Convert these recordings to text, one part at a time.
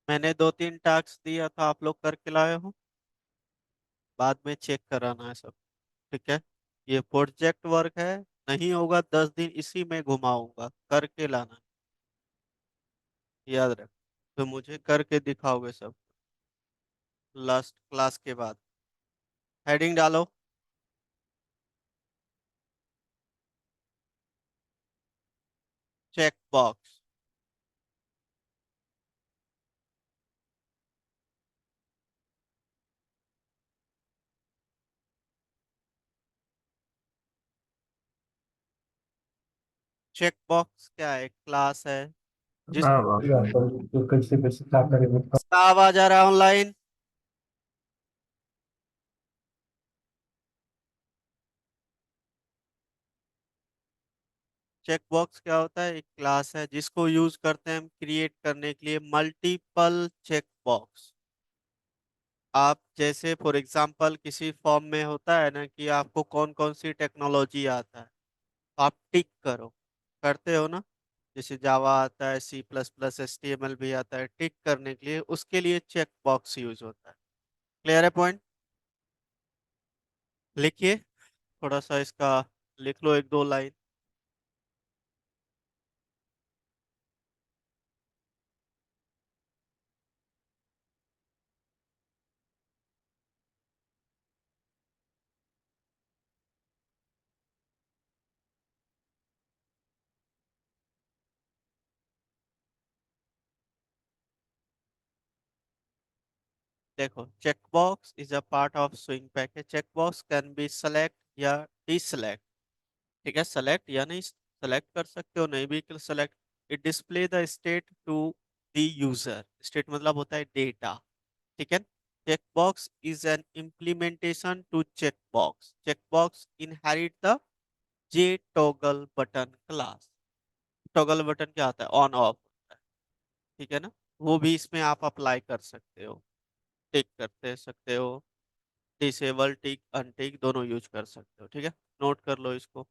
मैंने 2-3 टास्क दिया था, आप लोग करके लाए हो। बाद में चेक कराना है सब। ठीक है। ये प्रोजेक्ट वर्क है। नहीं होगा 10 दिन इसी में घुमाऊंगा, करके लाना। याद रख। तो मुझे करके दिखाओगे सब। लास्ट क्लास के बाद। हेडिंग डालो। Check box. चेक बॉक्स क्या है? क्लास है जिस। हाँ बाप तो कैसे कैसे क्या करेंगे। इसका आवाज आ रहा है ऑनलाइन। चेक बॉक्स क्या होता है? एक क्लास है जिसको यूज करते हैं हम क्रिएट करने के लिए मल्टीपल चेक बॉक्स। आप जैसे फॉर एग्जांपल किसी फॉर्म में होता है ना कि आपको कौन कौन सी टेक्नोलॉजी आता है, आप टिक करो। करते हो ना। जैसे जावा आता है, C++, HTML भी आता है, टिक करने के लिए उसके लिए चेक बॉक्स यूज होता है। क्लियर है पॉइंट? लिखिए। थोड़ा सा इसका लिख लो, 1-2 लाइन। देखो, check box is a part of swing package. Check box can be select या डिसलेक्ट। ठीक है, सेलेक्ट यानी सेलेक्ट कर सकते हो, नहीं भी select. It display the state to the user. State मतलब होता है डेटा। ठीक है। Check box is an implementation to check box. Check box inherit the J toggle button class. Toggle button क्या होता है? ऑन ऑफ होता है। ठीक है ना। वो भी इसमें आप अप्लाई कर सकते हो। टिक करते सकते हो। डिसेबल, टिक, अनटिक दोनों यूज कर सकते हो। ठीक है। नोट कर लो इसको।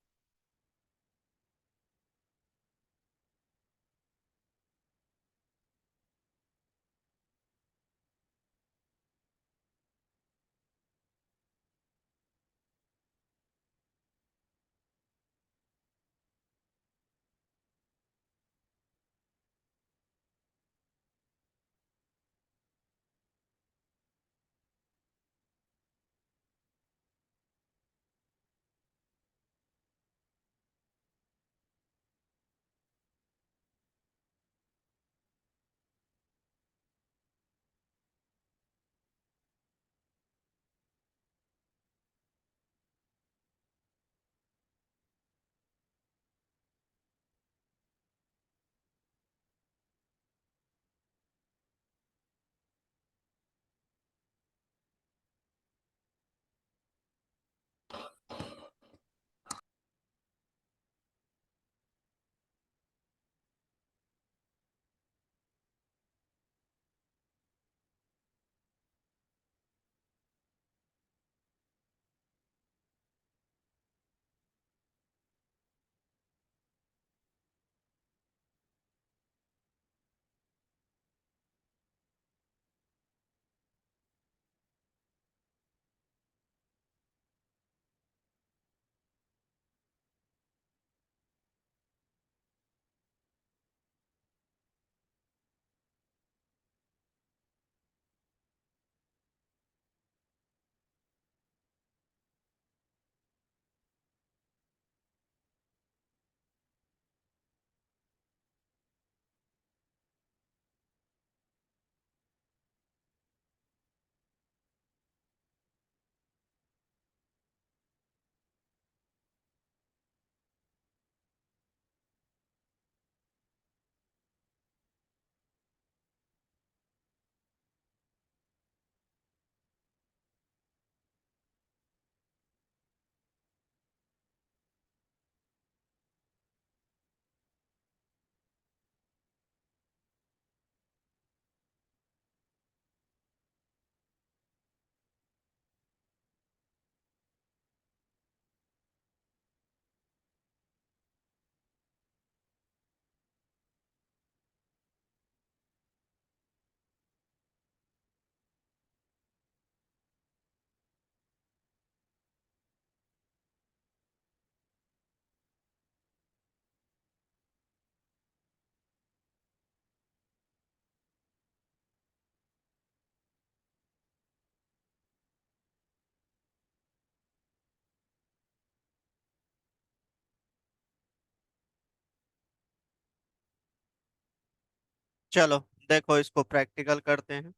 चलो देखो इसको प्रैक्टिकल करते हैं।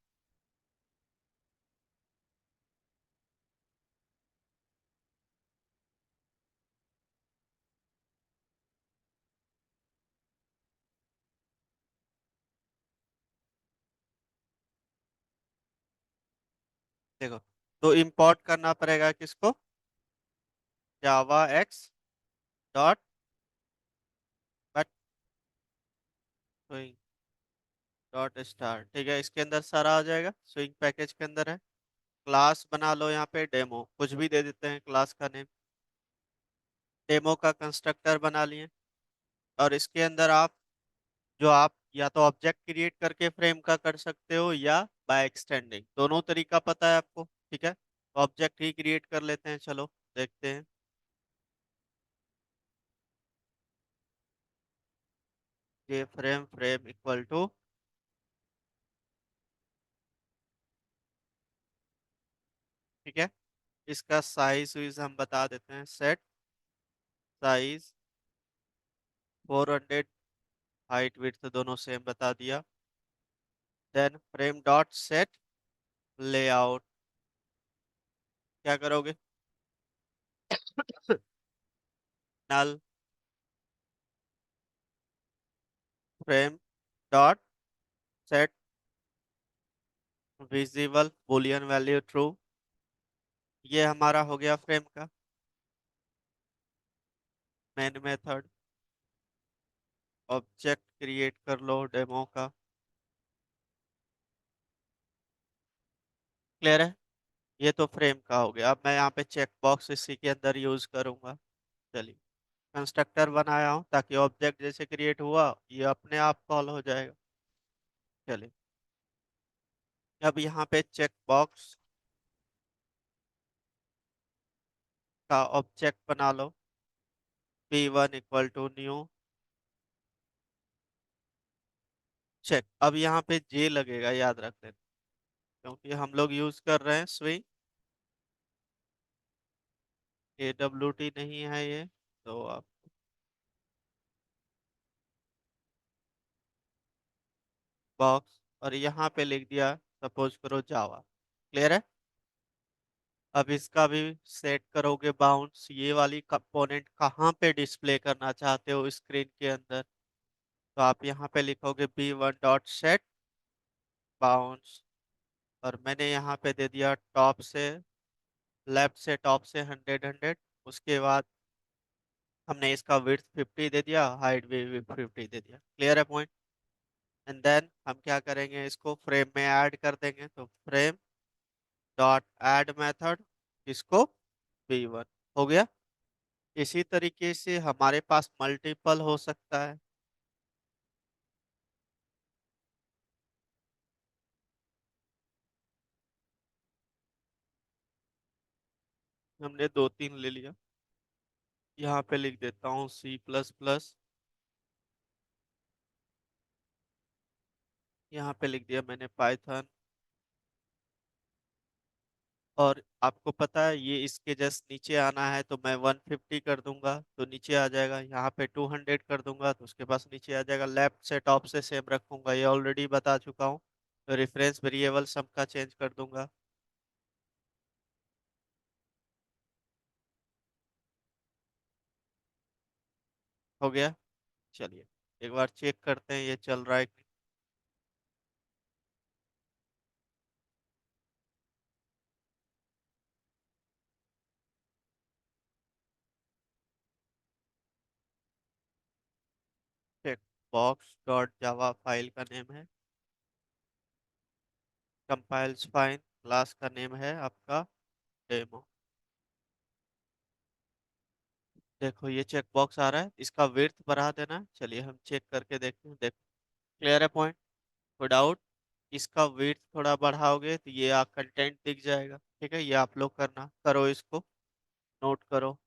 देखो, तो इंपोर्ट करना पड़ेगा किसको? जावा x dot but swing dot star. ठीक है, इसके अंदर सारा आ जाएगा, स्विंग पैकेज के अंदर है। क्लास बना लो, यहाँ पे डेमो कुछ भी दे देते हैं क्लास का नेम। डेमो का कंस्ट्रक्टर बना लिए, और इसके अंदर आप जो आप या तो ऑब्जेक्ट क्रिएट करके फ्रेम का कर सकते हो या बाय एक्सटेंडिंग, दोनों तरीका पता है आपको। ठीक है, ऑब्जेक्ट ही क्रिएट कर लेते हैं, चलो देखते हैं। ये फ्रेम फ्रेम इक्वल टू, ठीक है, इसका साइज विज हम बता देते हैं, सेट साइज 400, हाइट विड्थ दोनों सेम बता दिया। Then frame dot set layout, क्या करोगे? Null frame dot set visible boolean value true. ये हमारा हो गया फ्रेम का मेन मेथड। ऑब्जेक्ट क्रिएट कर लो डेमो का। क्लियर है? ये तो फ्रेम का हो गया। अब मैं यहाँ पे चेक बॉक्स इसी के अंदर यूज करूंगा। चलिए, कंस्ट्रक्टर बनाया हूँ ताकि ऑब्जेक्ट जैसे क्रिएट हुआ ये अपने आप कॉल हो जाएगा। चलिए, अब यहाँ पे चेक बॉक्स का ऑब्जेक्ट बना लो, p1 equal to new check. अब यहाँ पे जे लगेगा, याद रख लेना, क्योंकि हम लोग यूज कर रहे हैं स्विंग, AWT नहीं है ये। तो आप बॉक्स, और यहाँ पे लिख दिया सपोज करो जावा। क्लियर है? अब इसका भी सेट करोगे बाउंड्स, ये वाली कंपोनेंट कहाँ पे डिस्प्ले करना चाहते हो स्क्रीन के अंदर। तो आप यहाँ पे लिखोगे b1 डॉट सेट बाउंड्स, और मैंने यहाँ पे दे दिया टॉप से, लेफ्ट से टॉप से 100 उसके बाद हमने इसका विड्थ 50 दे दिया, हाइट भी 50 दे दिया। क्लियर है पॉइंट? एंड देन हम क्या करेंगे, इसको फ्रेम में ऐड कर देंगे, तो फ्रेम डॉट ऐड मेथड, इसको b1 हो गया। इसी तरीके से हमारे पास मल्टीपल हो सकता है। हमने दो तीन ले लिया, यहाँ पे लिख देता हूँ C++, यहाँ पे लिख दिया मैंने पाइथन। और आपको पता है ये इसके जस्ट नीचे आना है, तो मैं 150 कर दूंगा तो नीचे आ जाएगा। यहाँ पे 200 कर दूंगा तो उसके पास नीचे आ जाएगा। लेफ्ट से टॉप से सेम रखूंगा, ये ऑलरेडी बता चुका हूँ। तो रेफरेंस वेरिएबल सम का चेंज कर दूंगा। हो गया। चलिए एक बार चेक करते हैं ये चल रहा है कि नहीं। बॉक्स डॉट जावा फाइल का नेम है, कंपाइल्स फाइन, क्लास का नेम है आपका डेमो। देखो ये चेक बॉक्स आ रहा है, इसका विड्थ बढ़ा देना है। चलिए हम चेक करके देखते हैं। देखो क्लियर है पॉइंट? कोई डाउट? इसका विड्थ थोड़ा बढ़ाओगे तो ये कंटेंट दिख जाएगा। ठीक है, ये आप लोग करना, करो इसको, नोट करो।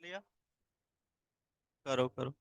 कर लिया? करो करो।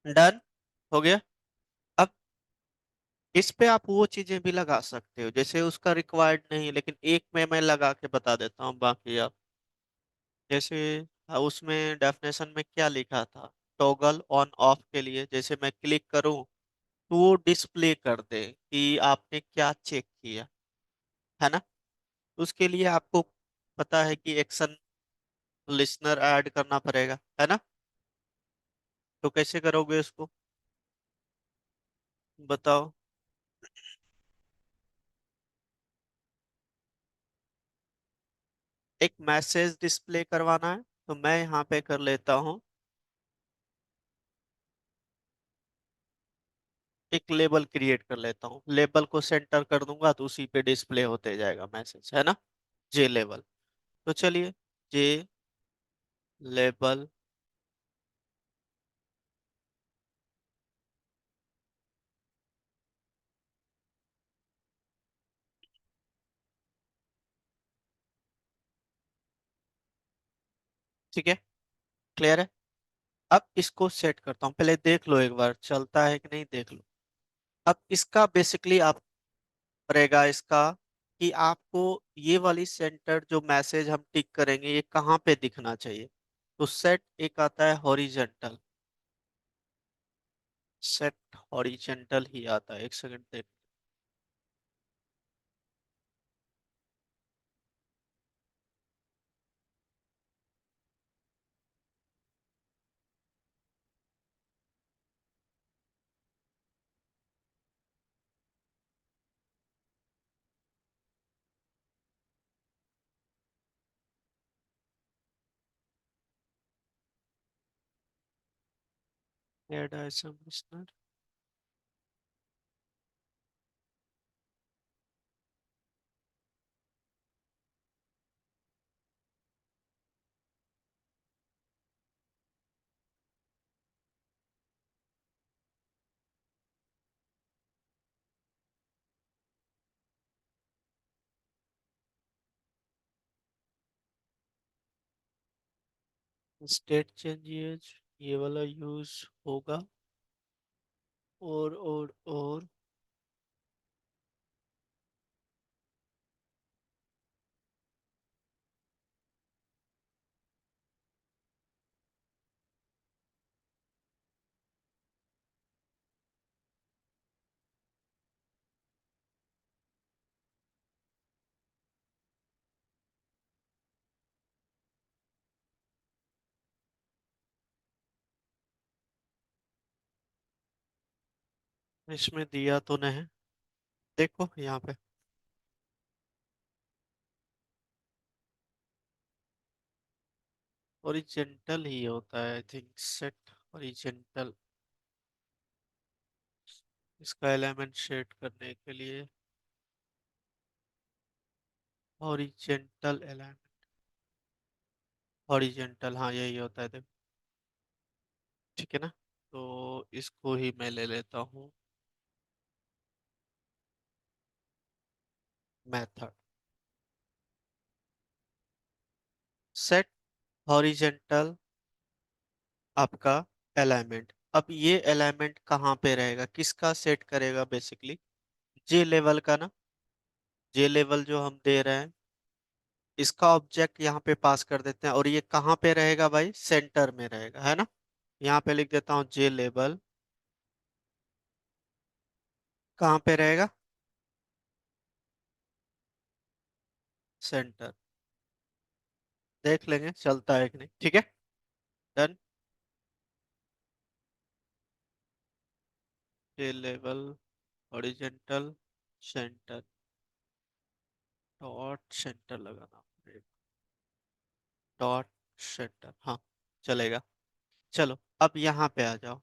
डन। हो गया। अब इस पे आप वो चीजें भी लगा सकते हो, जैसे उसका रिक्वायर्ड नहीं, लेकिन एक में मैं लगा के बता देता हूँ, बाकी आप जैसे उसमें डेफिनेशन में क्या लिखा था, टॉगल ऑन ऑफ के लिए जैसे मैं क्लिक करूँ तो वो डिस्प्ले कर दे कि आपने क्या चेक किया, है ना। उसके लिए आपको पता है कि एक्शन लिसनर ऐड करना पड़ेगा, है ना। तो कैसे करोगे इसको, बताओ। एक मैसेज डिस्प्ले करवाना है, तो मैं यहाँ पे कर लेता हूँ, एक लेबल क्रिएट कर लेता हूँ, लेबल को सेंटर कर दूंगा तो उसी पे डिस्प्ले होते जाएगा मैसेज, है ना। जे लेबल। तो चलिए, जे लेबल। ठीक है, क्लियर है। अब इसको सेट करता हूँ, पहले देख लो एक बार चलता है कि नहीं, देख लो। अब इसका बेसिकली आप करेगा इसका कि आपको ये वाली सेंटर जो मैसेज हम टिक करेंगे ये कहाँ पे दिखना चाहिए। तो सेट एक आता है हॉरिजेंटल, सेट हॉरिजेंटल ही आता है, एक सेकंड देख। Add item listener. State changes ये वाला यूज होगा। और इसमें दिया तो नहीं, देखो यहाँ पे ओरिजेंटल ही होता है आई थिंक, सेट ओरिजेंटल। इसका एलिमेंट सेट करने के लिए ओरिजेंटल एलिमेंट। हॉरिजेंटल, हाँ यही होता है देखो। ठीक है ना, तो इसको ही मैं ले लेता हूँ मेथड। सेट हॉरिजेंटल आपका अलाइनमेंट। अब ये अलाइनमेंट कहाँ पे रहेगा, किसका सेट करेगा बेसिकली, जे लेवल का ना। जे लेवल जो हम दे रहे हैं, इसका ऑब्जेक्ट यहाँ पे पास कर देते हैं, और ये कहाँ पे रहेगा भाई, सेंटर में रहेगा, है ना। यहाँ पे लिख देता हूँ जे लेवल कहाँ पे रहेगा, सेंटर। देख लेंगे चलता है कि नहीं, ठीक है। डन। जे लेवल हॉरिजेंटल सेंटर, डॉट सेंटर लगाना पड़ेगा, डॉट सेंटर, हाँ चलेगा। चलो अब यहाँ पे आ जाओ।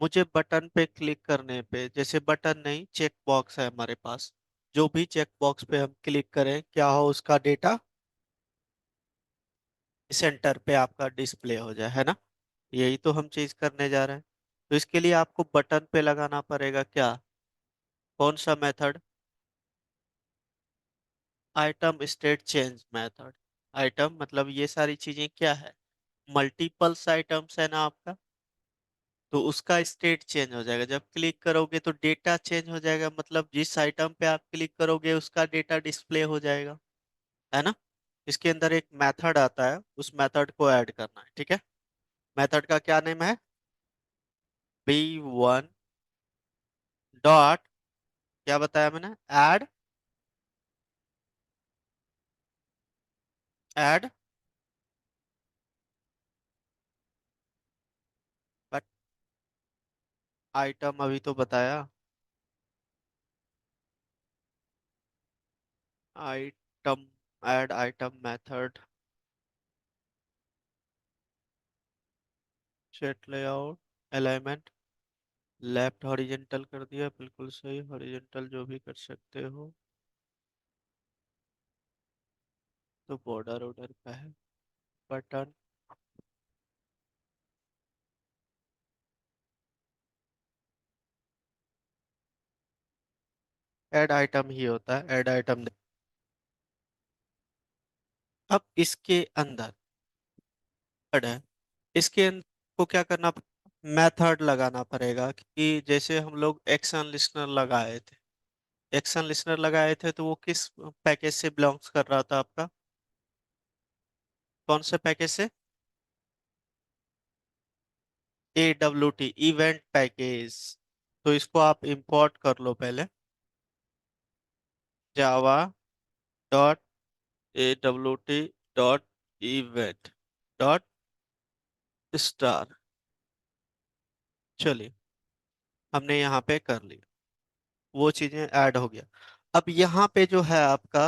मुझे बटन पे क्लिक करने पे, जैसे बटन नहीं, चेक बॉक्स है हमारे पास, जो भी चेक बॉक्स पे हम क्लिक करें क्या हो, उसका डेटा सेंटर पे आपका डिस्प्ले हो जाए, है ना। यही तो हम चीज करने जा रहे हैं। तो इसके लिए आपको बटन पे लगाना पड़ेगा क्या, कौन सा method, item state change method. Item मतलब ये सारी चीजें क्या है, मल्टीपल्स आइटम्स है ना आपका, तो उसका स्टेट चेंज हो जाएगा। जब क्लिक करोगे तो डेटा चेंज हो जाएगा, मतलब जिस आइटम पे आप क्लिक करोगे उसका डेटा डिस्प्ले हो जाएगा, है ना। इसके अंदर एक मेथड आता है, उस मेथड को ऐड करना है, ठीक है। मेथड का क्या नेम है, B1 डॉट, क्या बताया मैंने, ऐड, ऐड बट आइटम अभी तो बताया, item, add item method, set layout, alignment, left horizontal कर दिया, बिल्कुल सही, हॉरिजेंटल जो भी कर सकते हो, तो बॉर्डर ऑर्डर का है, बटन, ऐड आइटम ही होता है, ऐड आइटम। अब इसके अंदर ऐड है, इसके अंदर को क्या करना, मेथड लगाना पड़ेगा कि जैसे हम लोग एक्शन लिस्टनर लगाए थे, एक्शन लिस्टनर लगाए थे तो वो किस पैकेज से बिलोंग्स कर रहा था आपका, कौन से पैकेज से, AWT इवेंट पैकेज। तो इसको आप इंपोर्ट कर लो पहले, Java dot AWT dot event star. चलिए हमने यहाँ पे कर लिया, वो चीजें ऐड हो गया। अब यहाँ पे जो है आपका,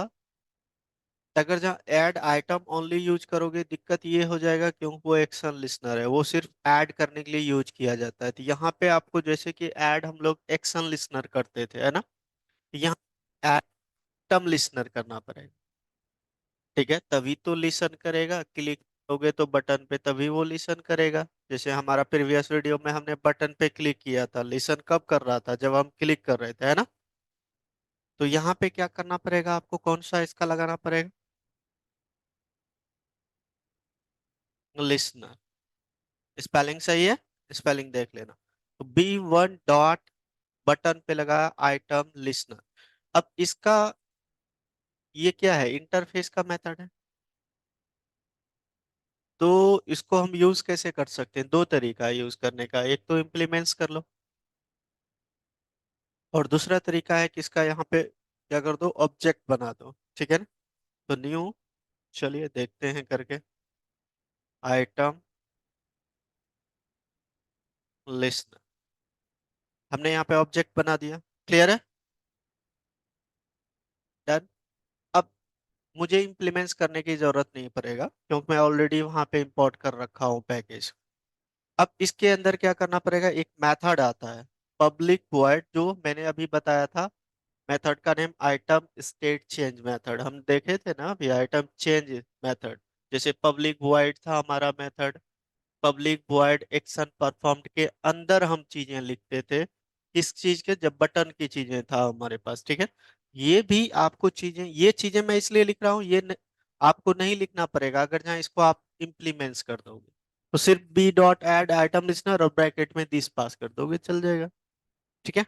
अगर जहाँ ऐड आइटम ओनली यूज करोगे दिक्कत ये हो जाएगा, क्योंकि वो एक्शन लिस्नर है, वो सिर्फ ऐड करने के लिए यूज किया जाता है। तो यहाँ पे आपको जैसे कि ऐड हम लोग एक्शन लिस्नर करते थे, है ना, यहाँ आइटम लिस्नर करना पड़ेगा, ठीक है। तभी तो लिसन करेगा, क्लिक करोगे तो बटन पे तभी वो लिसन करेगा। जैसे हमारा प्रीवियस वीडियो में हमने बटन पे क्लिक किया था, लिसन कब कर रहा था, जब हम क्लिक कर रहे थे, है ना। तो यहाँ पे क्या करना पड़ेगा आपको, कौन सा इसका लगाना पड़ेगा, लिसनर। स्पेलिंग सही है, स्पेलिंग देख लेना। तो B1 डॉट, बटन पे लगा आइटम लिसनर। अब इसका ये क्या है, इंटरफेस का मेथड है। तो इसको हम यूज कैसे कर सकते हैं, दो तरीका है यूज करने का, एक तो इम्प्लीमेंट्स कर लो, और दूसरा तरीका है कि इसका यहाँ पे क्या कर दो, ऑब्जेक्ट बना दो, ठीक है ना। तो न्यू, चलिए देखते हैं करके, आइटम लिस्टनर, हमने यहाँ पे ऑब्जेक्ट बना दिया, क्लियर है, डन। अब मुझे इम्प्लीमेंट्स करने की जरूरत नहीं पड़ेगा, क्योंकि मैं ऑलरेडी वहां पे इंपोर्ट कर रखा हूँ पैकेज। अब इसके अंदर क्या करना पड़ेगा, एक मेथड आता है पब्लिक वॉइड, जो मैंने अभी बताया था, मेथड का name item state change method, हम देखे थे ना अभी, आइटम चेंज मेथड। जैसे पब्लिक वॉइड था हमारा method, public void action performed के अंदर हम चीजें लिखते थे, किस चीज के, जब बटन की चीजें था हमारे पास, ठीक है। ये भी आपको चीजें, ये चीजें मैं इसलिए लिख रहा हूँ, आपको नहीं लिखना पड़ेगा अगर जहाँ इसको आप इम्प्लीमेंट्स कर दोगे, तो सिर्फ B dot add item listener और ब्रैकेट में दिस पास कर दोगे, चल जाएगा, ठीक है।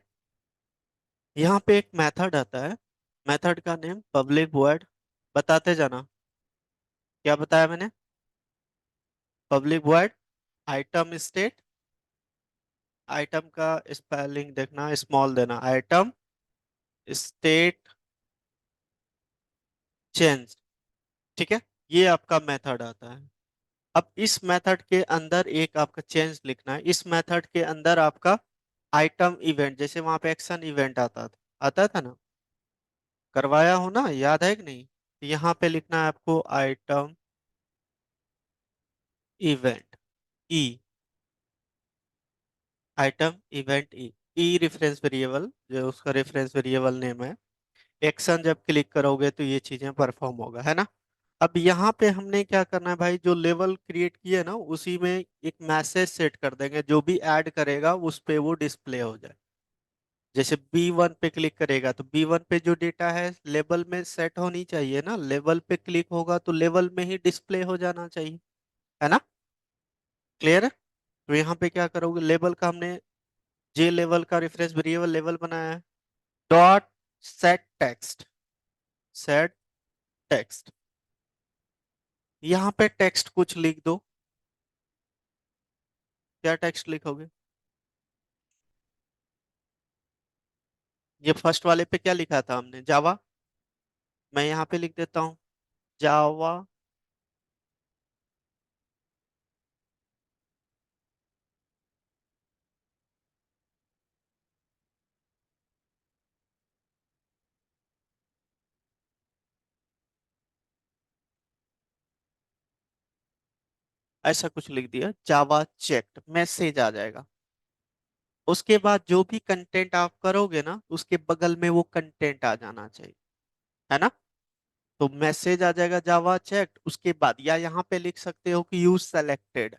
यहाँ पे एक मेथड आता है, मेथड का नेम पब्लिक वॉइड, बताते जाना, क्या बताया मैंने, public void item state, item का स्पेलिंग देखना, स्मॉल देना, आइटम स्टेट चेंज, ठीक है। ये आपका मेथड आता है। अब इस मेथड के अंदर एक आपका चेंज लिखना है, इस मेथड के अंदर आपका आइटम इवेंट, जैसे वहां पे एक्शन इवेंट आता था ना, करवाया हो ना, याद है कि नहीं, तो यहाँ पे लिखना है आपको item event e, item event e, e reference variable, जो उसका रेफरेंस वेरिएबल नेम है, एक्शन जब क्लिक करोगे तो ये चीजें परफॉर्म होगा, है ना। अब यहाँ पे हमने क्या करना है भाई, जो लेवल क्रिएट किए ना उसी में एक मैसेज सेट कर देंगे, जो भी ऐड करेगा उस पे वो डिस्प्ले हो जाए। जैसे B1 पे क्लिक करेगा तो B1 पे जो डेटा है लेवल में सेट होनी चाहिए ना, लेवल पे क्लिक होगा तो लेवल में ही डिस्प्ले हो जाना चाहिए, है ना, क्लियर है। तो यहाँ पे क्या करोगे, लेवल का हमने जे लेवल का रेफरेंस वेरिएबल लेवल बनाया है, dot set text, set text, यहाँ पे टेक्स्ट कुछ लिख दो, क्या टेक्स्ट लिखोगे, ये फर्स्ट वाले पे क्या लिखा था हमने, जावा, मैं यहाँ पे लिख देता हूँ जावा, ऐसा कुछ लिख दिया, जावा चेक्ड, मैसेज आ जाएगा। उसके बाद जो भी कंटेंट आप करोगे ना उसके बगल में वो कंटेंट आ जाना चाहिए, है ना। तो मैसेज आ जाएगा जावा चेक्ड, उसके बाद या यहाँ पे लिख सकते हो कि यूज सेलेक्टेड,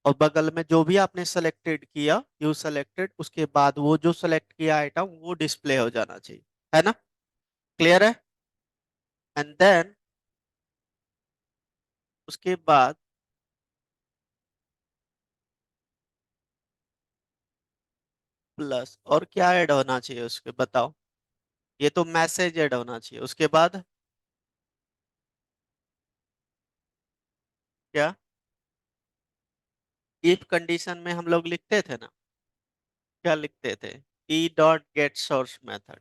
और बगल में जो भी आपने सेलेक्टेड किया यूज सेलेक्टेड, उसके बाद वो जो सेलेक्ट किया आइटम वो डिस्प्ले हो जाना चाहिए, है ना, क्लियर है। एंड देन उसके बाद प्लस, और क्या ऐड होना चाहिए उसके बताओ, ये तो मैसेज ऐड होना चाहिए, उसके बाद क्या, इफ कंडीशन में हम लोग लिखते थे ना, क्या लिखते थे, E dot get source method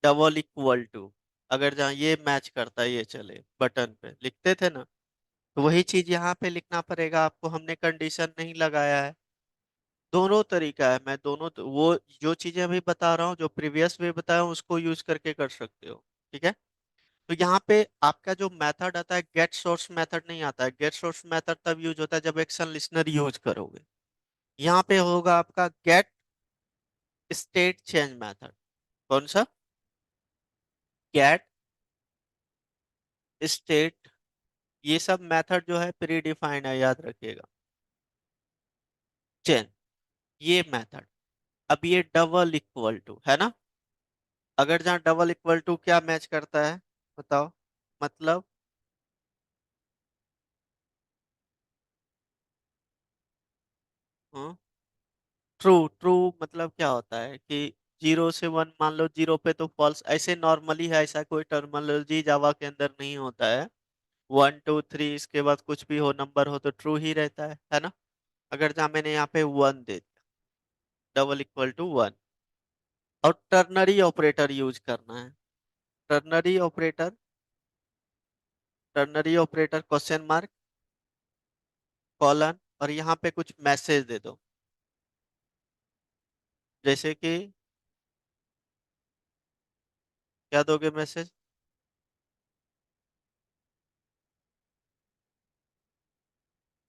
double equal to, अगर जहाँ ये मैच करता है ये चले बटन पे लिखते थे ना, तो वही चीज यहाँ पे लिखना पड़ेगा आपको, हमने कंडीशन नहीं लगाया है। दोनों तरीका है, मैं दोनों वो जो चीजें अभी बता रहा हूँ, जो प्रीवियस वे बताया हूँ उसको यूज करके कर सकते हो, ठीक है। तो यहाँ पे आपका जो मेथड आता है गेट सोर्स मेथड नहीं आता है, गेट सोर्स मेथड तब यूज होता है जब एक्शन लिस्नर यूज करोगे। यहाँ पे होगा आपका गेट स्टेट चेंज मेथड, कौन सा, गेट स्टेट, ये सब मेथड जो है प्री डिफाइंड है, याद रखिएगा, चेंज, ये मेथड। अब ये डबल इक्वल टू है ना, अगर जहाँ डबल इक्वल टू क्या मैच करता है बताओ, मतलब ट्रू, ट्रू मतलब क्या होता है कि 0 से 1, मान लो 0 पे तो फॉल्स, ऐसे नॉर्मली है, ऐसा कोई टर्मिनोलॉजी जावा के अंदर नहीं होता है, 1 2 3 इसके बाद कुछ भी हो नंबर हो तो ट्रू ही रहता है ना। अगर जहाँ मैंने यहाँ पे 1 दे दिया, डबल इक्वल टू 1, और टर्नरी ऑपरेटर यूज करना है, ternary operator, ternary operator question mark, colon, और यहाँ पे कुछ मैसेज दे दो, जैसे कि क्या दोगे मैसेज,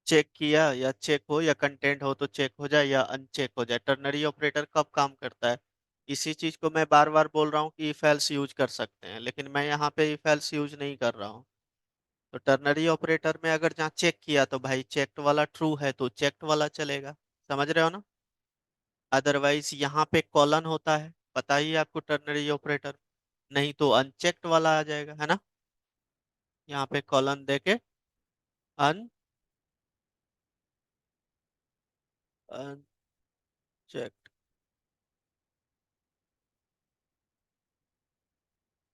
चेक किया, या चेक हो, या कंटेंट हो तो चेक हो जाए या अनचेक हो जाए। टर्नरी ऑपरेटर कब काम करता है, इसी चीज को मैं बार बार बोल रहा हूँ कि इफ एल्स यूज कर सकते हैं, लेकिन मैं यहाँ पे इफ एल्स यूज नहीं कर रहा हूँ, तो टर्नरी ऑपरेटर में अगर जहाँ चेक किया तो भाई चेक्ड वाला ट्रू है तो चेक्ड वाला चलेगा। समझ रहे हो ना? अदरवाइज यहाँ पे कॉलन होता है, पता ही है आपको टर्नरी ऑपरेटर, नहीं तो अनचेक्ड वाला आ जाएगा, है ना? यहाँ पे कॉलन देके अनचेक्ड।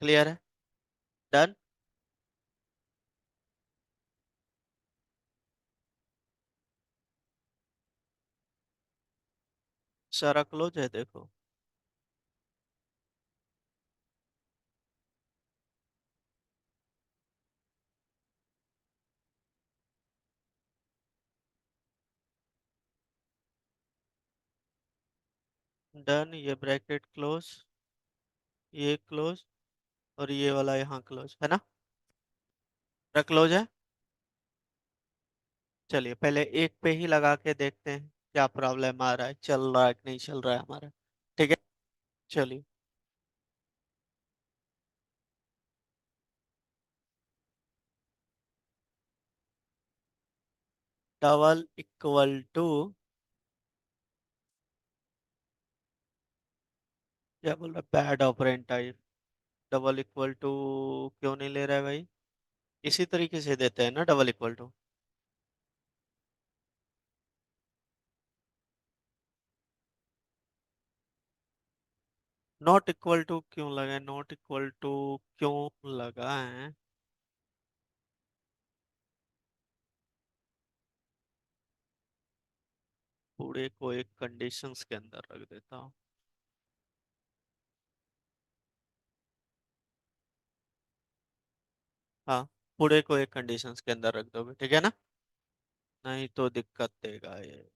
क्लियर है? डन। सारा क्लोज है देखो। डन, ये ब्रैकेट क्लोज, ये क्लोज, और ये वाला यहाँ क्लोज, है ना? पूरा क्लोज है। चलिए पहले एक पे ही लगा के देखते हैं क्या प्रॉब्लम आ रहा है, चल रहा है कि नहीं चल रहा है हमारा। ठीक है, चलिए। डबल इक्वल टू, क्या बोल रहा है, bad operand type. Double equal to क्यों नहीं ले रहा है भाई? इसी तरीके से देते हैं ना double equal to. Not equal to क्यों लगा, नॉट इक्वल टू क्यों लगा है? पूरे को एक कंडीशंस के अंदर रख देता हूँ। हाँ, पूरे को एक कंडीशंस के अंदर रख दोगे, ठीक है ना? नहीं तो दिक्कत देगा ये।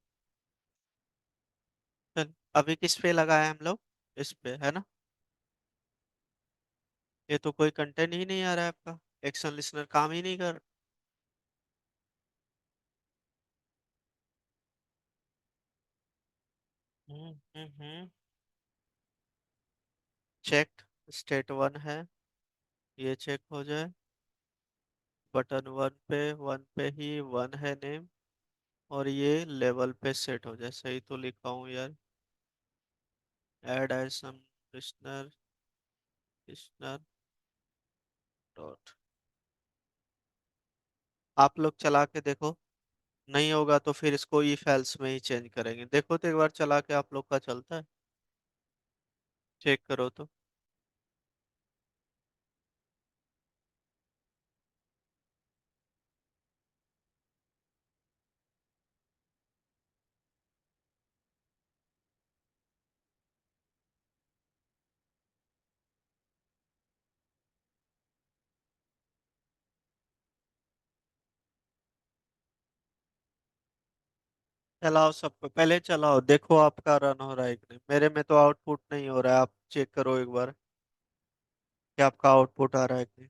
चल, अभी किस पे लगाए हम लोग? इस पे, है ना? ये तो कोई कंटेंट ही नहीं आ रहा है आपका, एक्शन लिसनर काम ही नहीं कर। चेक, स्टेट वन है, ये चेक हो जाए। बटन वन पे ही वन है नेम, और ये लेवल पे सेट हो जाए, सही तो लिखा हूँ यार। ऐड एज सम लिसनर, लिसनर डॉट। आप लोग चला के देखो, नहीं होगा तो फिर इसको ई फाइल्स में ही चेंज करेंगे। देखो तो एक बार चला के आप लोग का चलता है, चेक करो तो। चलाओ सबको, पहले चलाओ, देखो आपका रन हो रहा है कि नहीं। मेरे में तो आउटपुट नहीं हो रहा है, आप चेक करो एक बार कि आपका आउटपुट आ रहा है कि नहीं।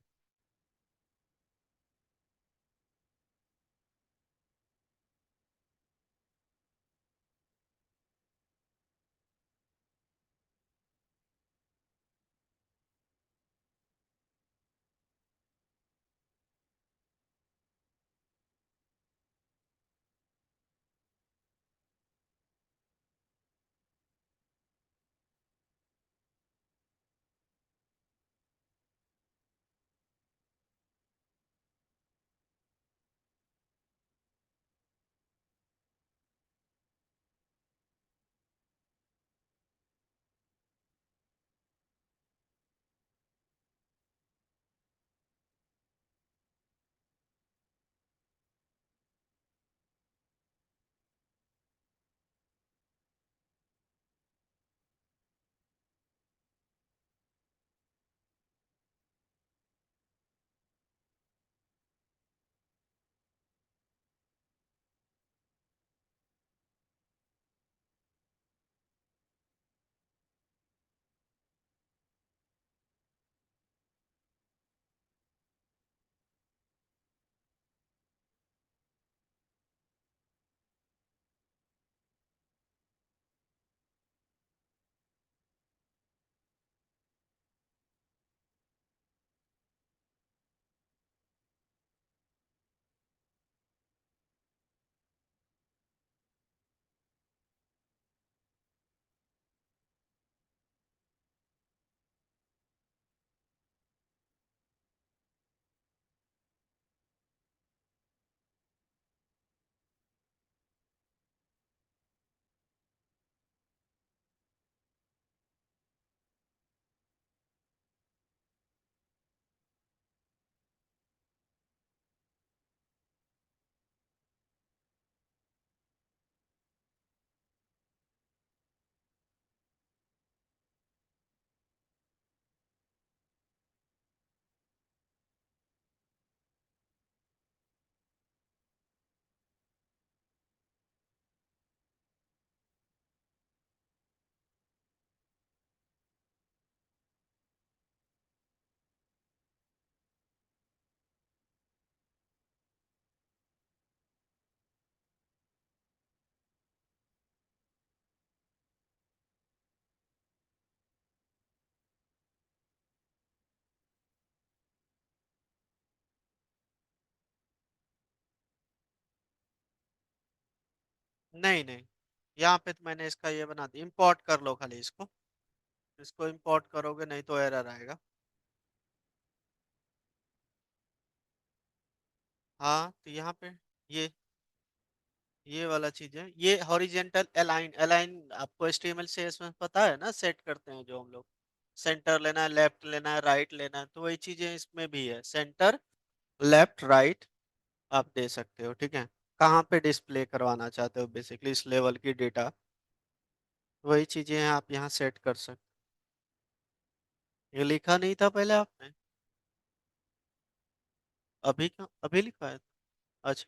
नहीं नहीं, यहाँ पे तो मैंने इसका ये बना दिया, इंपोर्ट कर लो खाली इसको। इसको इंपोर्ट करोगे नहीं तो एरर आएगा। हाँ तो यहाँ पे ये ये वाला चीज है, ये हॉरिजेंटल अलाइन। अलाइन आपको HTML से इसमें पता है ना, सेट करते हैं जो हम लोग, सेंटर लेना है, लेफ्ट लेना है, राइट लेना है, तो वही चीजें इसमें भी है, सेंटर, लेफ्ट, राइट आप दे सकते हो। ठीक है, कहाँ पे डिस्प्ले करवाना चाहते हो बेसिकली इस लेवल की डेटा, वही चीजें हैं आप यहाँ सेट कर सकते हो। ये लिखा नहीं था पहले आपने? अभी क्यों अभी लिखा है? अच्छा,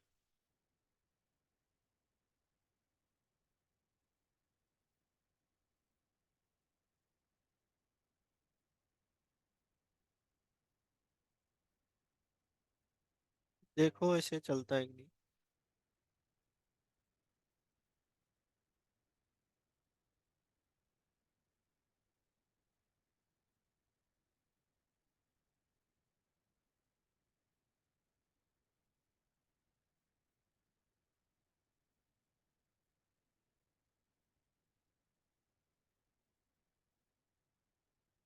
देखो ऐसे चलता है कि नहीं।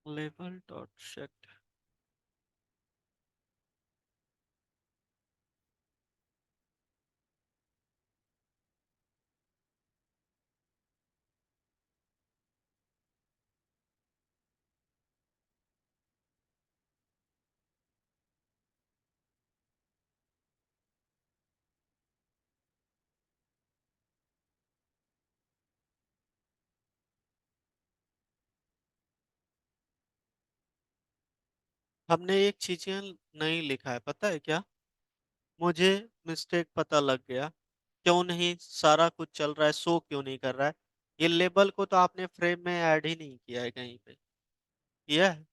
Level dot set. हमने एक चीजें नहीं लिखा है, पता है क्या? मुझे मिस्टेक पता लग गया, क्यों नहीं सारा कुछ चल रहा है, शो क्यों नहीं कर रहा है। ये लेबल को तो आपने फ्रेम में ऐड ही नहीं किया है कहीं पे, किया है?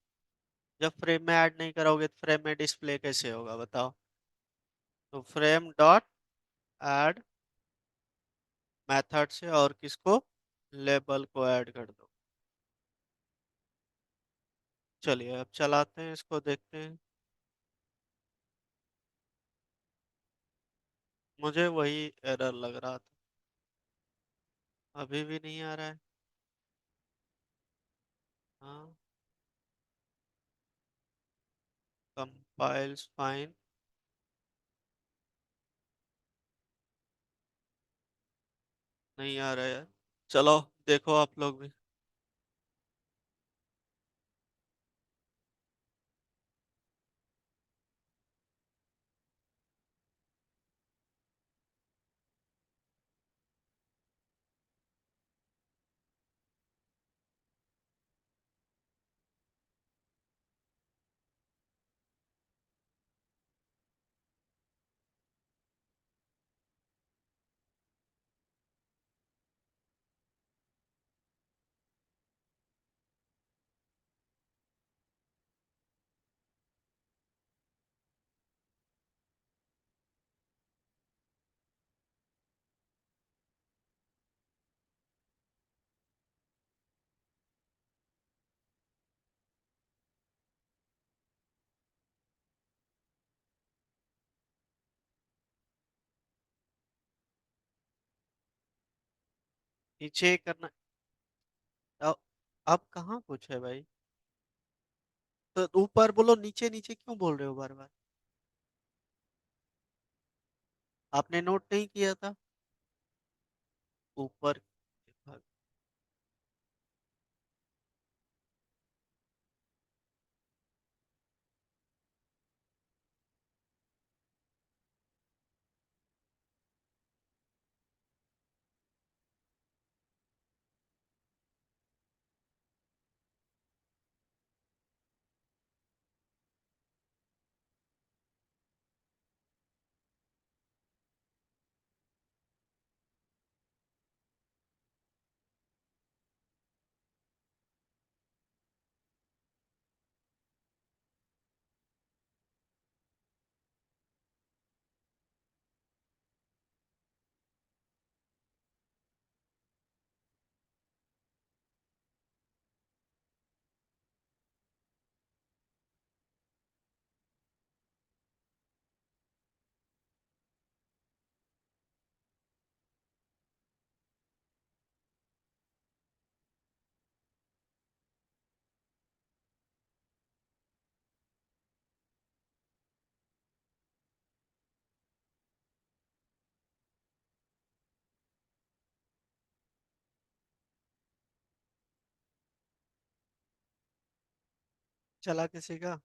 जब फ्रेम में ऐड नहीं करोगे तो फ्रेम में डिस्प्ले कैसे होगा बताओ? तो फ्रेम डॉट ऐड मेथड से और किसको, लेबल को ऐड कर दो। चलिए अब चलाते हैं इसको, देखते हैं। मुझे वही एरर लग रहा था, अभी भी नहीं आ रहा है। हाँ, कंपाइल्स फाइन, नहीं आ रहा है। चलो देखो आप लोग भी। नीचे करना। अब अब कहाँ कुछ है भाई? तो ऊपर बोलो, नीचे नीचे क्यों बोल रहे हो बार बार? आपने नोट नहीं किया था ऊपर? चला किसी का?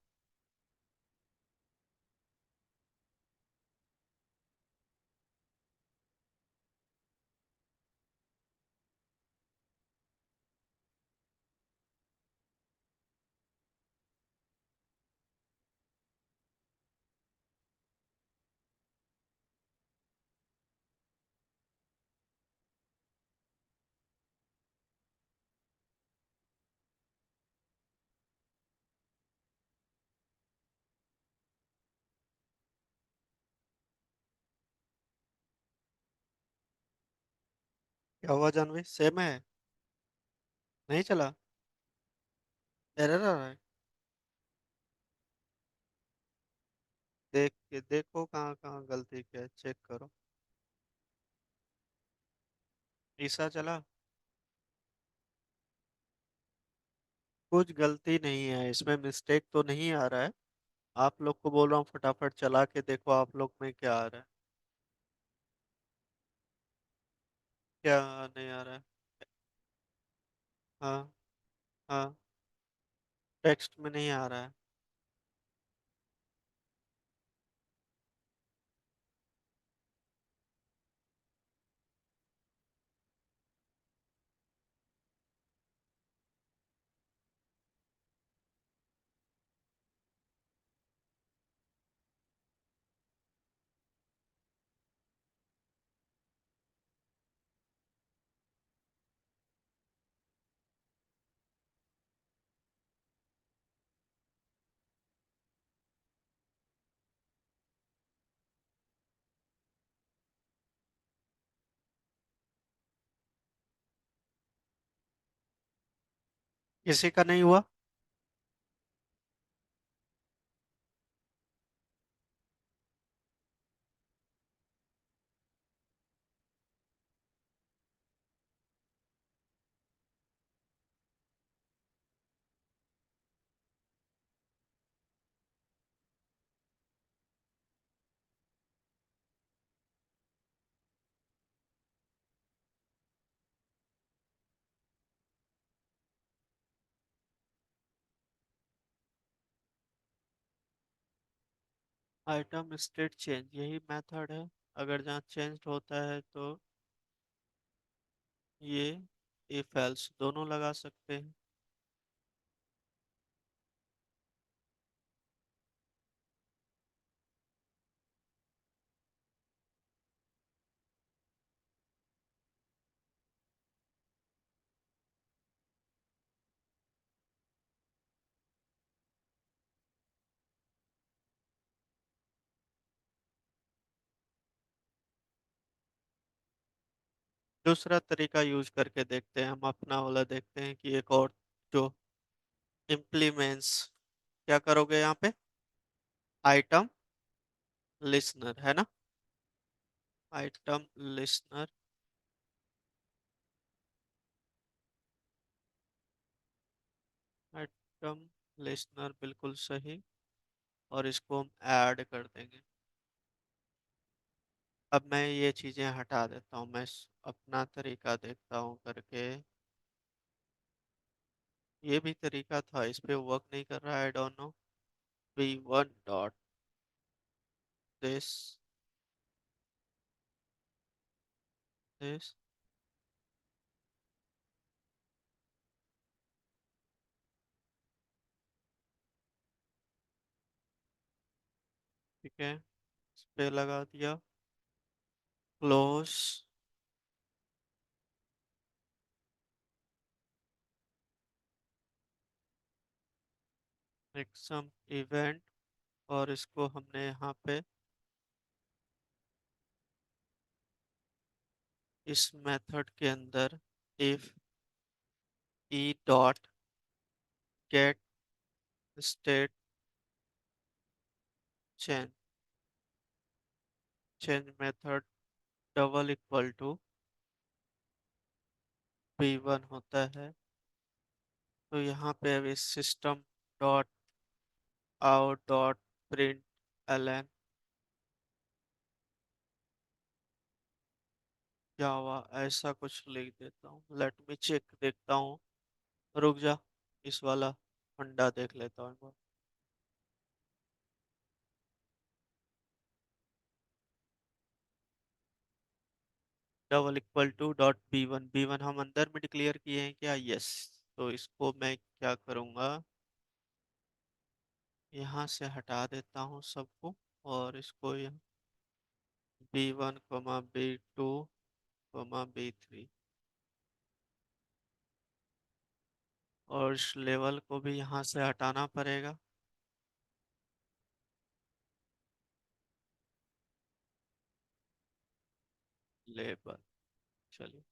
क्या हुआ जानवी, सेम है? नहीं चला? एरर आ रहा है? देख के देखो कहाँ कहाँ गलती क्या है, चेक करो। ईसा चला? कुछ गलती नहीं है इसमें, मिस्टेक तो नहीं आ रहा है। आप लोग को बोल रहा हूँ फटाफट चला के देखो आप लोग में क्या आ रहा है। क्या नहीं आ रहा है? हाँ। हाँ। टेक्स्ट में नहीं आ रहा है। किसी का नहीं हुआ? आइटम स्टेट चेंज यही मेथड है। अगर जहाँ चेंज होता है तो ये इफ एल्स दोनों लगा सकते हैं। दूसरा तरीका यूज करके देखते हैं, हम अपना वाला देखते हैं कि एक और जो इम्प्लीमेंट्स। क्या करोगे यहाँ पे? आइटम लिसनर है ना? Item listener. आइटम लिसनर बिल्कुल सही। और इसको हम ऐड कर देंगे। अब मैं ये चीजें हटा देता हूँ, मैं अपना तरीका देखता हूँ करके। ये भी तरीका था, इस पे वर्क नहीं कर रहा है, I don't know. v1 dot this this. ठीक है, इस पे लगा दिया क्लोज एक्सम इवेंट। और इसको हमने यहाँ पे इस मेथड के अंदर if e dot get state change, change method double equal to v1 होता है। तो यहाँ पे अभी system dot out dot print ln Java ऐसा कुछ लिख देता हूँ। लेट मी चेक देखता हूँ। रुक जा, इस वाला फंडा देख लेता हूँ एक बार। Double equal to dot B one हम अंदर में डिक्लेयर किए हैं क्या? यस। तो इसको मैं क्या करूँगा, यहाँ से हटा देता हूँ सबको, और इसको B1 B2 B3, और इस लेवल को भी यहाँ से हटाना पड़ेगा। लेबल, चलिए।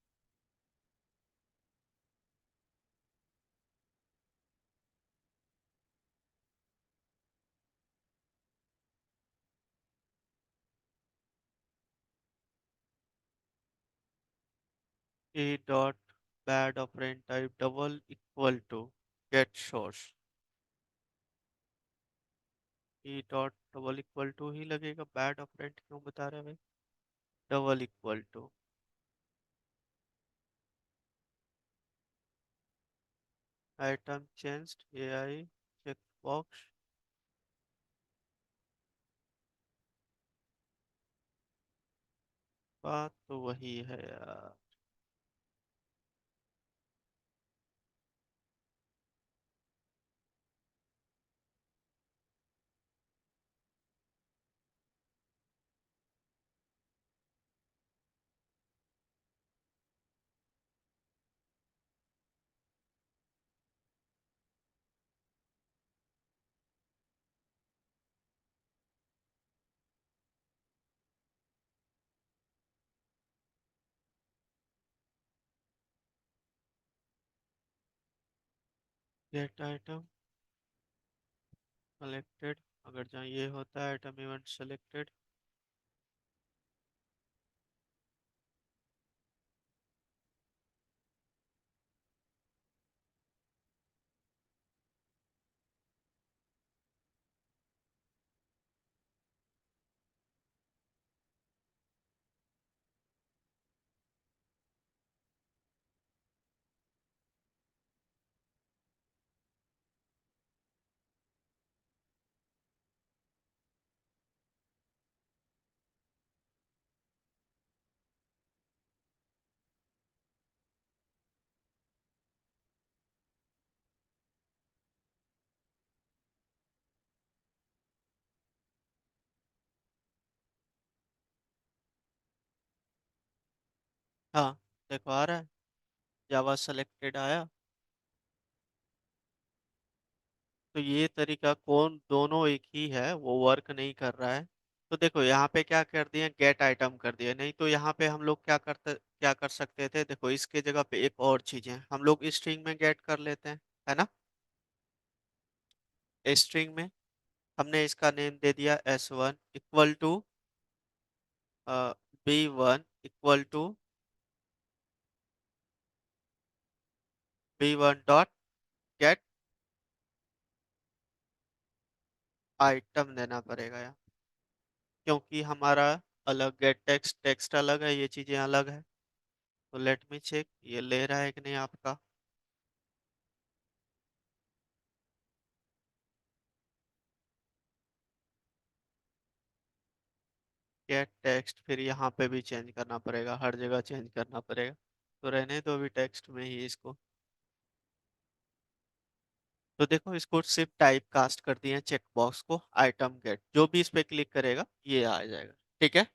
A dot bad operand type double equal to get source. E dot double equal to ही लगेगा, बैड ऑपरेंड क्यों बता रहे हैं भाई? Double equal to item changed AI check box. बात तो वही है यार। गेट आइटम सेलेक्टेड, अगर जहाँ ये होता है आइटम इवेंट सेलेक्टेड। हाँ, देखो आ रहा है, जावा सेलेक्टेड आया। तो ये तरीका कौन, दोनों एक ही है, वो वर्क नहीं कर रहा है। तो देखो यहाँ पे क्या कर दिए, गेट आइटम कर दिया। नहीं तो यहाँ पे हम लोग क्या कर सकते थे, देखो इसके जगह पे एक और चीज है, हम लोग स्ट्रिंग में गेट कर लेते हैं, है ना। स्ट्रिंग में हमने इसका नेम दे दिया S1 equal to B1 equal to B1 dot get item देना पड़ेगा यहाँ, क्योंकि हमारा अलग गेट टेक्स्ट टेक्स्ट अलग है, ये चीजें अलग है। तो लेट मी चेक ये ले रहा है कि नहीं आपका। गेट टेक्स्ट, फिर यहाँ पे भी चेंज करना पड़ेगा, हर जगह चेंज करना पड़ेगा। तो रहने दो अभी टेक्स्ट में ही इसको। तो देखो इसको सिर्फ टाइप कास्ट कर दिए चेक बॉक्स को, आइटम गेट, जो भी इस पे क्लिक करेगा ये आ जाएगा, ठीक है।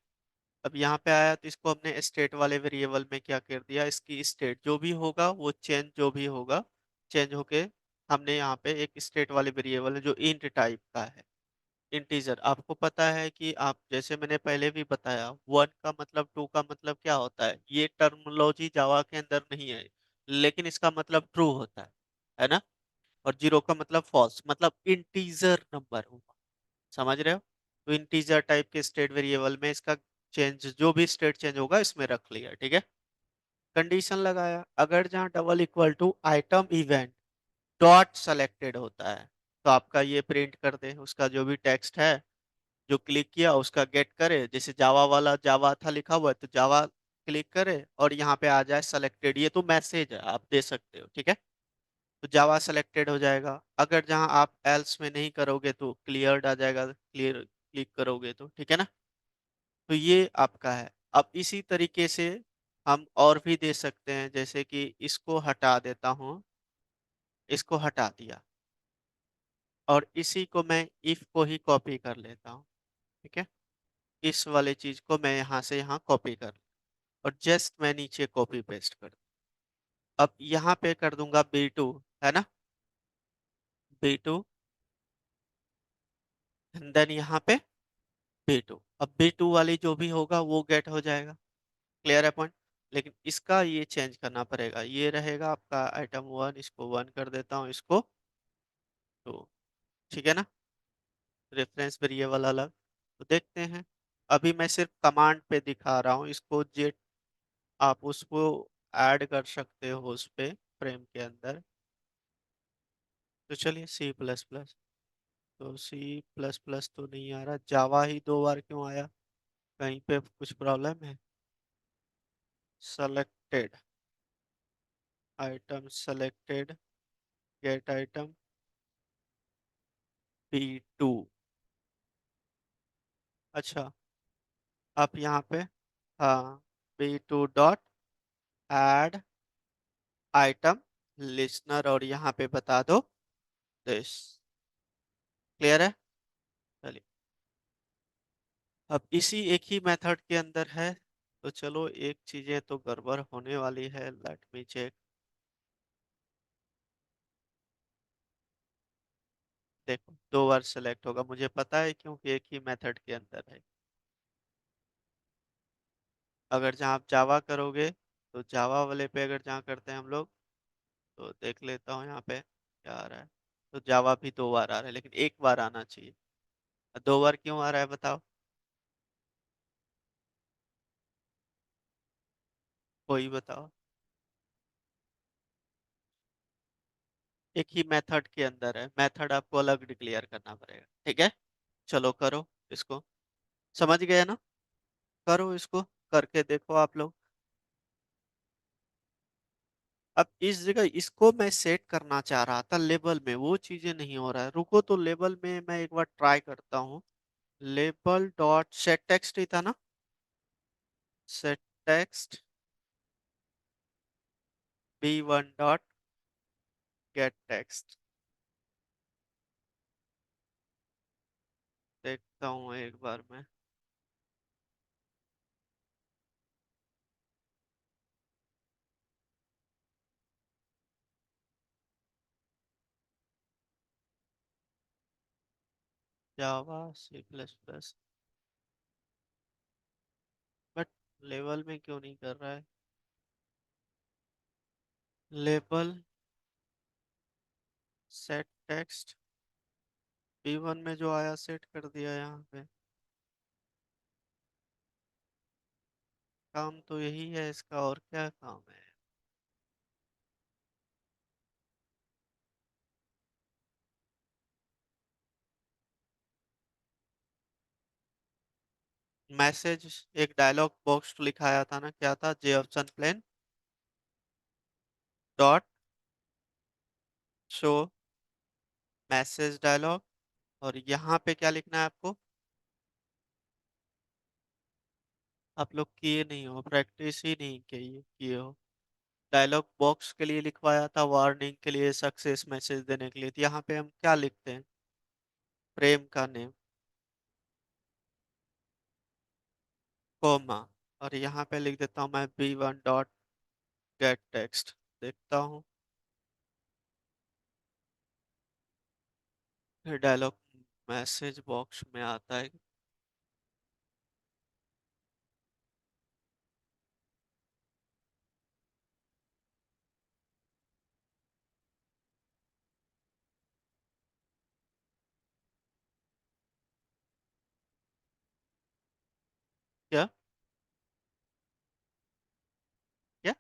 अब यहाँ पे आया तो इसको हमने स्टेट वाले वेरिएबल में क्या कर दिया, इसकी स्टेट जो भी होगा वो चेंज, जो भी होगा चेंज होके, हमने यहाँ पे एक स्टेट वाले वेरिएबल है जो इंट टाइप का है, इंटीजर। आपको पता है कि आप, जैसे मैंने पहले भी बताया, वन का मतलब, टू का मतलब क्या होता है, ये टर्मिनोलॉजी जावा के अंदर नहीं है, लेकिन इसका मतलब ट्रू होता है ना। और जीरो का मतलब फॉल्स, मतलब इंटीजर नंबर होगा, समझ रहे हो। तो इंटीजर टाइप के स्टेट वेरिएबल में इसका चेंज, जो भी स्टेट चेंज होगा इसमें रख लिया, ठीक है। कंडीशन लगाया, अगर जहाँ double equal to item event dot selected होता है, तो आपका ये प्रिंट कर दे, उसका जो भी टेक्स्ट है जो क्लिक किया उसका गेट करे, जैसे जावा वाला, जावा था लिखा हुआ है तो जावा क्लिक करे और यहाँ पे आ जाए सेलेक्टेड, ये तो मैसेज है, आप दे सकते हो, ठीक है। तो जावा सेलेक्टेड हो जाएगा। अगर जहां आप एल्स में नहीं करोगे तो क्लियर्ड आ जाएगा, क्लियर क्लिक करोगे तो, ठीक है ना। तो ये आपका है। अब इसी तरीके से हम और भी दे सकते हैं, जैसे कि इसको हटा देता हूं, इसको हटा दिया, और इसी को मैं इफ को ही कॉपी कर लेता हूँ, ठीक है। इस वाले चीज को मैं यहाँ से यहाँ कॉपी कर, और जस्ट मैं नीचे कॉपी पेस्ट कर, अब यहाँ पे कर दूंगा B2, है ना, B2, देन यहाँ पे B2। अब B2 वाली जो भी होगा वो गेट हो जाएगा। क्लियर है पॉइंट। लेकिन इसका ये चेंज करना पड़ेगा, ये रहेगा आपका आइटम 1, इसको 1 कर देता हूँ, इसको 2, ठीक है ना। रेफरेंस वेरिएबल अलग। तो देखते हैं, अभी मैं सिर्फ कमांड पे दिखा रहा हूँ इसको, जेट आप उसको ऐड कर सकते हो उस पे फ्रेम के अंदर। तो चलिए C++, तो C++ तो नहीं आ रहा, जावा ही 2 बार क्यों आया, कहीं पे कुछ प्रॉब्लम है। Selected item, selected gate item B2। अच्छा, आप यहाँ पे, हाँ, B2 dot add item listener, और यहाँ पे बता दो दिस। क्लियर है। चलिए, अब इसी एक ही मेथड के अंदर है, तो चलो एक चीजें तो गड़बड़ होने वाली है, लेट मी चेक। देखो 2 बार सेलेक्ट होगा, मुझे पता है क्योंकि एक ही मेथड के अंदर है। अगर जहाँ आप जावा करोगे, तो जावा वाले पे अगर जहाँ करते हैं हम लोग, तो देख लेता हूँ यहाँ पे क्या आ रहा है। तो जावा भी 2 बार आ रहा है, लेकिन एक बार आना चाहिए। 2 बार क्यों आ रहा है बताओ, कोई बताओ। एक ही मेथड के अंदर है, मेथड आपको अलग डिक्लेयर करना पड़ेगा, ठीक है। चलो करो इसको, समझ गए ना। करो इसको, करके देखो आप लोग। अब इस जगह इसको मैं सेट करना चाह रहा था लेबल में, वो चीजें नहीं हो रहा है, रुको, तो लेबल में मैं एक बार ट्राई करता हूँ। लेबल डॉट सेट टेक्स्ट ही था ना, set text B1 dot gate text. देखता हूँ एक बार मैं। जावा C++, बट लेबल में क्यों नहीं कर रहा है। लेबल सेट टेक्स्ट B1 में जो आया सेट कर दिया यहाँ पे। काम तो यही है इसका, और क्या काम है। मैसेज, एक डायलॉग बॉक्स लिखाया था ना, क्या था, J option plane dot show message dialog, और यहाँ पे क्या लिखना है आपको। आप लोग किए नहीं हो, प्रैक्टिस ही नहीं किए हो। डायलॉग बॉक्स के लिए लिखवाया था, वार्निंग के लिए, सक्सेस मैसेज देने के लिए, तो यहाँ पे हम क्या लिखते हैं, फ्रेम का नेम, कोमा, और यहाँ पे लिख देता हूँ मैं B1 डॉट गेट टेक्स्ट। देखता हूँ फिर डायलॉग मैसेज बॉक्स में आता है क्या, क्या।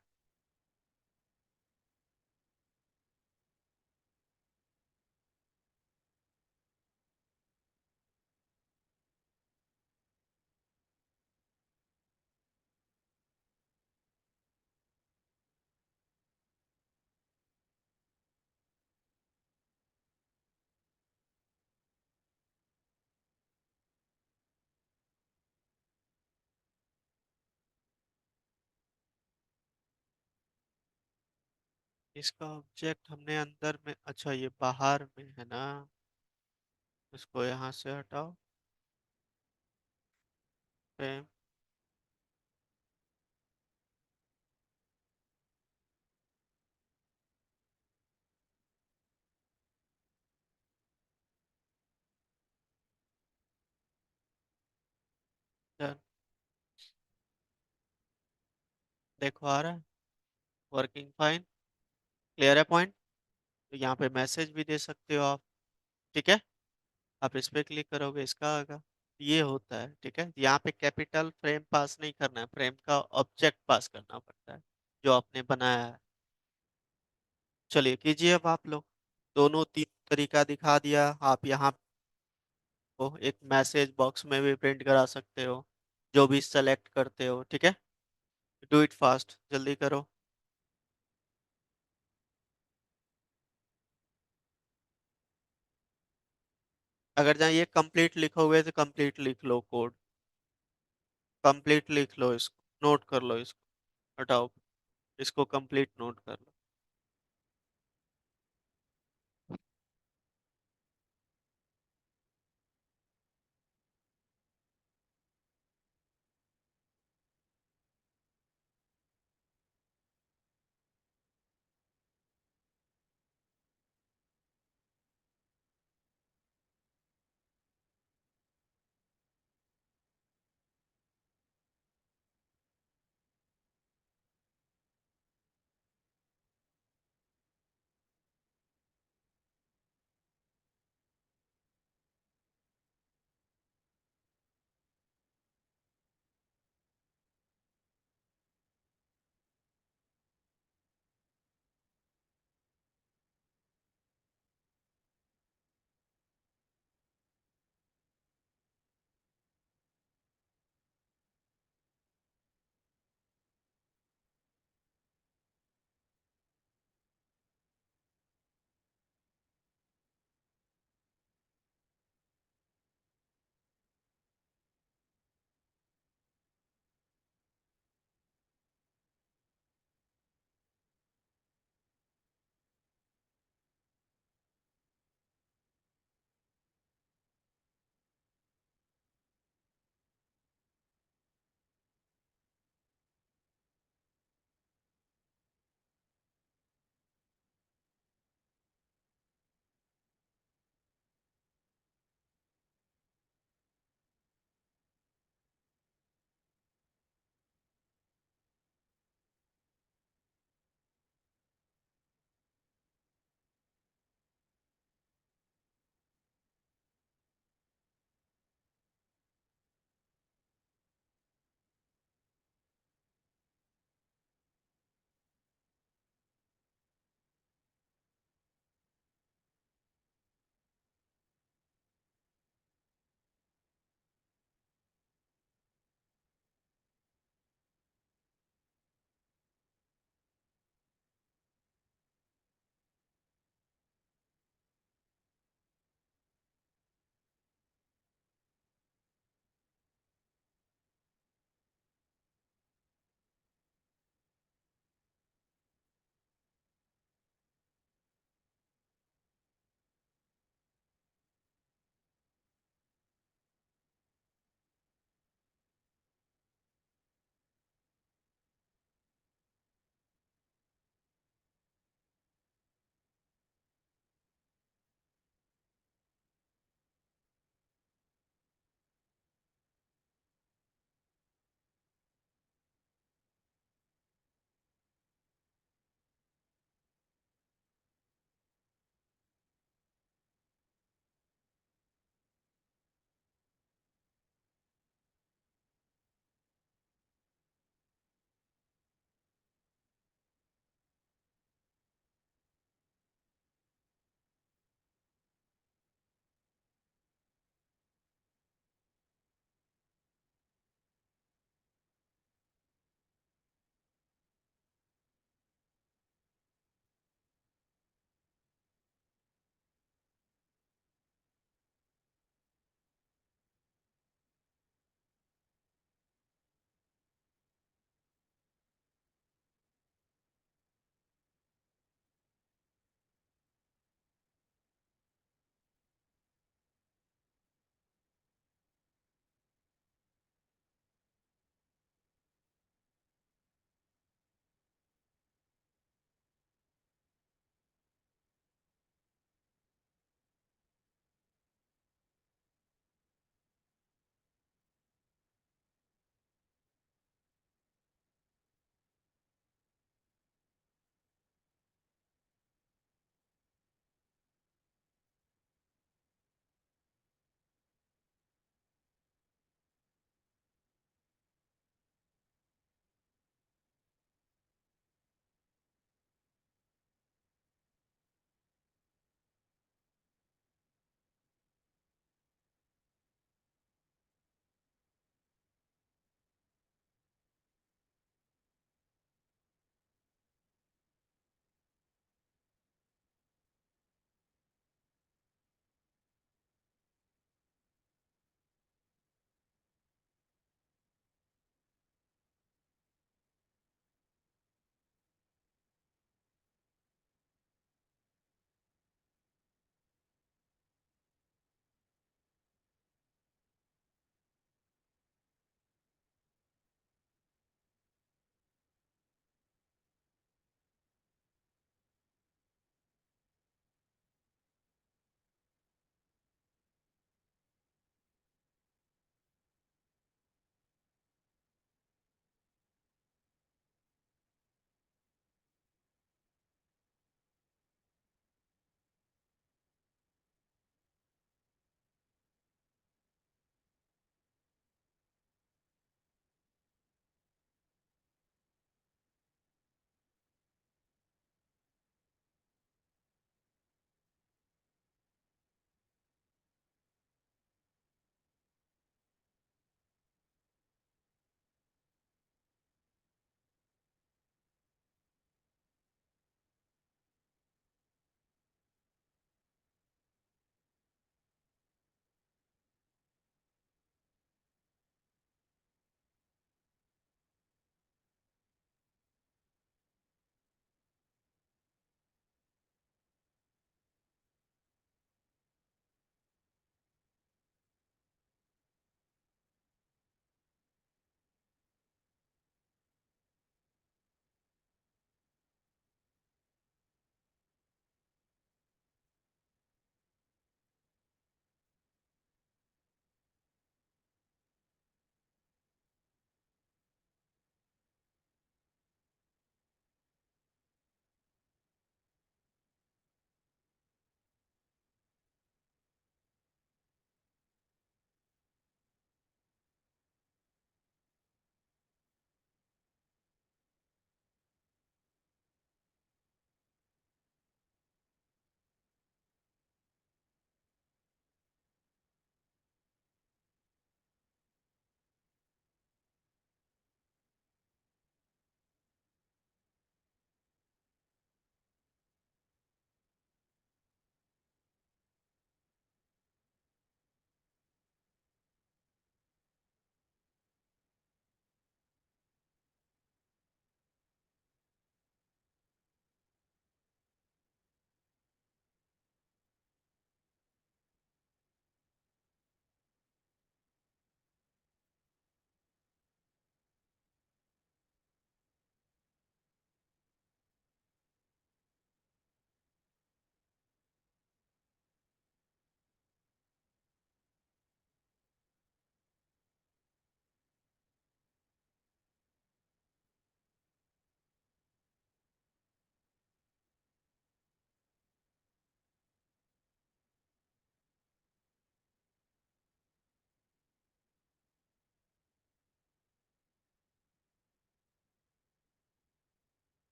इसका ऑब्जेक्ट हमने अंदर में, अच्छा ये बाहर में है ना, इसको यहाँ से हटाओ। फ्रेम। डन। देखो आ रहा है, वर्किंग फाइन। क्लियर है पॉइंट। तो यहाँ पे मैसेज भी दे सकते हो आप। ठीक है। आप इस पे क्लिक करोगे, इसका आएगा। ये होता है, ठीक है। यहाँ पे कैपिटल फ्रेम पास नहीं करना है, फ्रेम का ऑब्जेक्ट पास करना पड़ता है जो आपने बनाया है। चलिए कीजिए अब आप लोग। दोनों तीन तरीका दिखा दिया। आप यहाँ को एक मैसेज बॉक्स में भी प्रिंट करा सकते हो, जो भी सेलेक्ट करते हो। ठीक है। डू इट फास्ट, जल्दी करो। अगर जहाँ ये कंप्लीट लिखोगे तो कंप्लीट लिख लो कोड। कंप्लीट लिख लो इसको, नोट कर लो इसको। हटाओ, इसको कंप्लीट नोट कर लो।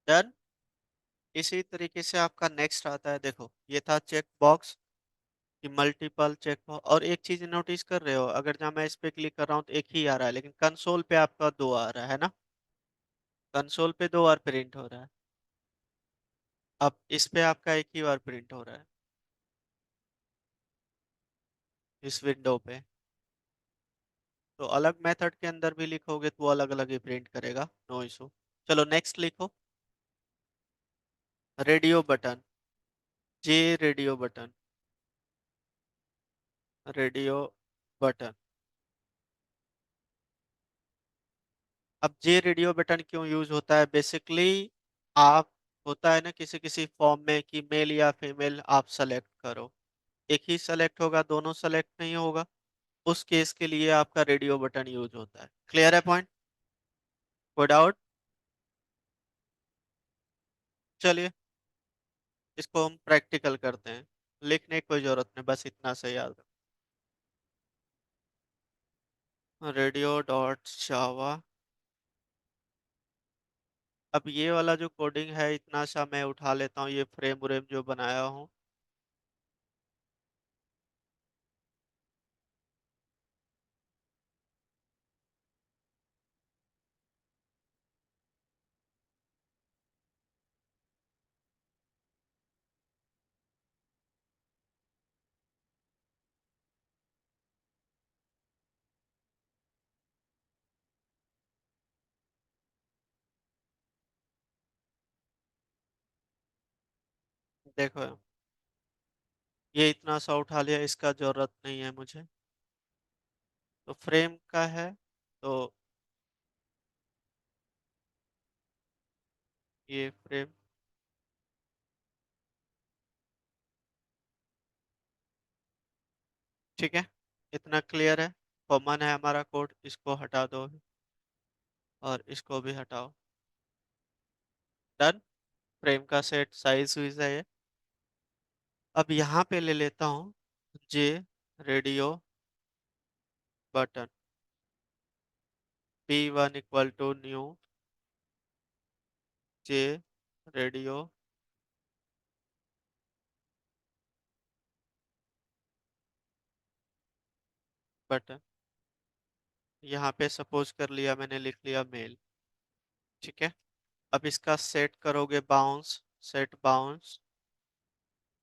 डन। इसी तरीके से आपका नेक्स्ट आता है, देखो ये था चेक बॉक्स कि मल्टीपल चेक बॉक्स। और एक चीज नोटिस कर रहे हो, अगर जहाँ मैं इस पे क्लिक कर रहा हूँ तो एक ही आ रहा है, लेकिन कंसोल पे आपका दो आ रहा है ना, कंसोल पे दो बार प्रिंट हो रहा है। अब इस पे आपका एक ही बार प्रिंट हो रहा है, इस विंडो पे। तो अलग मेथड के अंदर भी लिखोगे तो अलग अलग ही प्रिंट करेगा, नो इशू। चलो नेक्स्ट लिखो, रेडियो बटन, जे रेडियो बटन, रेडियो बटन। अब जे रेडियो बटन क्यों यूज होता है, बेसिकली आप, होता है ना किसी किसी फॉर्म में कि मेल या फीमेल आप सेलेक्ट करो, एक ही सेलेक्ट होगा, दोनों सेलेक्ट नहीं होगा, उस केस के लिए आपका रेडियो बटन यूज होता है। क्लियर है पॉइंट? कोई डाउट? चलिए इसको हम प्रैक्टिकल करते हैं, लिखने की कोई जरूरत नहीं, बस इतना से याद रखो, रेडियो डॉट जावा। अब ये वाला जो कोडिंग है इतना सा मैं उठा लेता हूँ, ये फ्रेम व्रेम जो बनाया हूँ। देखो ये इतना सा उठा लिया, इसका जरूरत नहीं है मुझे, तो फ्रेम का है तो ये फ्रेम। ठीक है, इतना क्लियर है, कॉमन है हमारा कोड, इसको हटा दो और इसको भी हटाओ। डन। फ्रेम का सेट साइज हुई है ये। अब यहाँ पे ले लेता हूँ J radio button, p1 equal to new J radio button. यहाँ पे सपोज कर लिया मैंने, लिख लिया मेल। ठीक है, अब इसका सेट करोगे बाउंस, सेट बाउंस,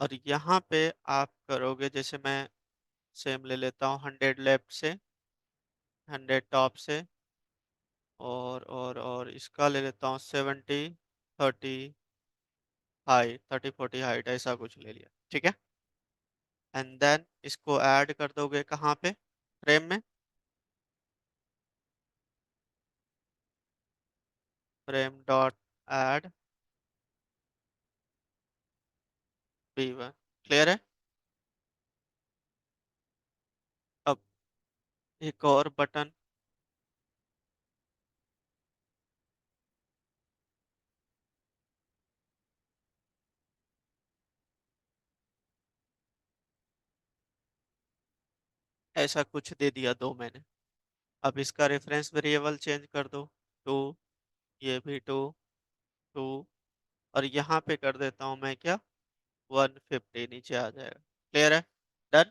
और यहाँ पे आप करोगे, जैसे मैं सेम ले लेता हूँ 100 लेफ्ट से, 100 टॉप से, और इसका ले लेता हूँ 70 30 हाई, 30 40 हाइट, ऐसा कुछ ले लिया। ठीक है, एंड देन इसको ऐड कर दोगे कहाँ पे, फ्रेम में, frame dot add v1। Clear है? अब एक और बटन, ऐसा कुछ दे दिया दो मैंने। अब इसका रेफरेंस वेरिएबल चेंज कर दो, टू, ये भी टू, टू, और यहाँ पे कर देता हूँ मैं क्या, 150 नीचे आ जाएगा। क्लियर है? डन।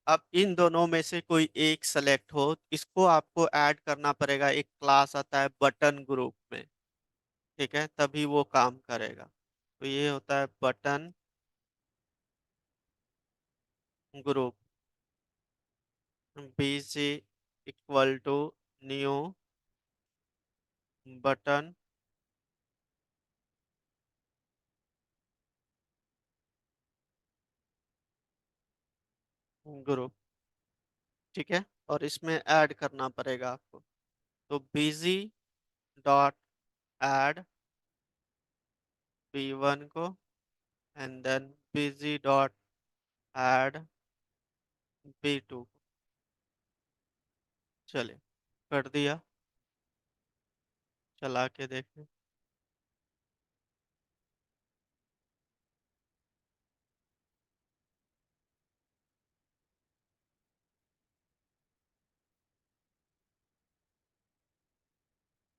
अब इन दोनों में से कोई एक सेलेक्ट हो, इसको आपको ऐड करना पड़ेगा, एक क्लास आता है बटन ग्रुप में। ठीक है, तभी वो काम करेगा। तो ये होता है button group, BC equal to new button group. ठीक है, और इसमें ऐड करना पड़ेगा आपको, तो बिजी डॉट ऐड b1 को, and then BG dot add b2 को। चलिए, कर दिया, चला के देखें।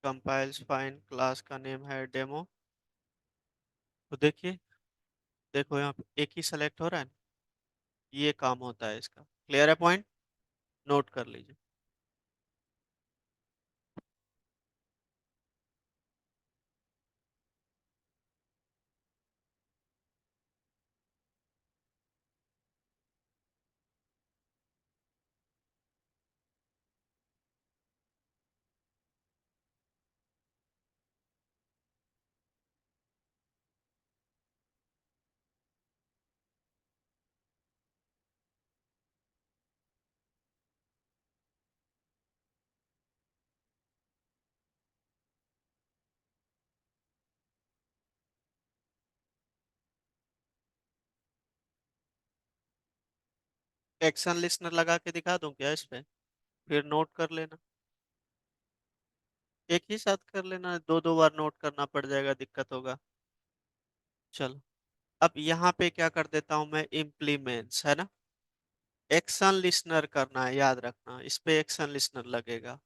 कंपाइल्स फाइन, क्लास का नेम है डेमो। तो देखिए, देखो यहाँ पे एक ही सेलेक्ट हो रहा है, ये काम होता है इसका। क्लियर है पॉइंट? नोट कर लीजिए। एक्शन लिस्नर लगा के दिखा दूं क्या इस पे? फिर नोट कर लेना। एक ही साथ कर लेना, दो दो बार नोट करना पड़ जाएगा, दिक्कत होगा। चलो, अब यहाँ पे क्या कर देता हूँ मैं, इम्प्लीमेंट्स है ना। एक्शन लिस्नर करना है, याद रखना, इस पे एक्शन लिस्नर लगेगा।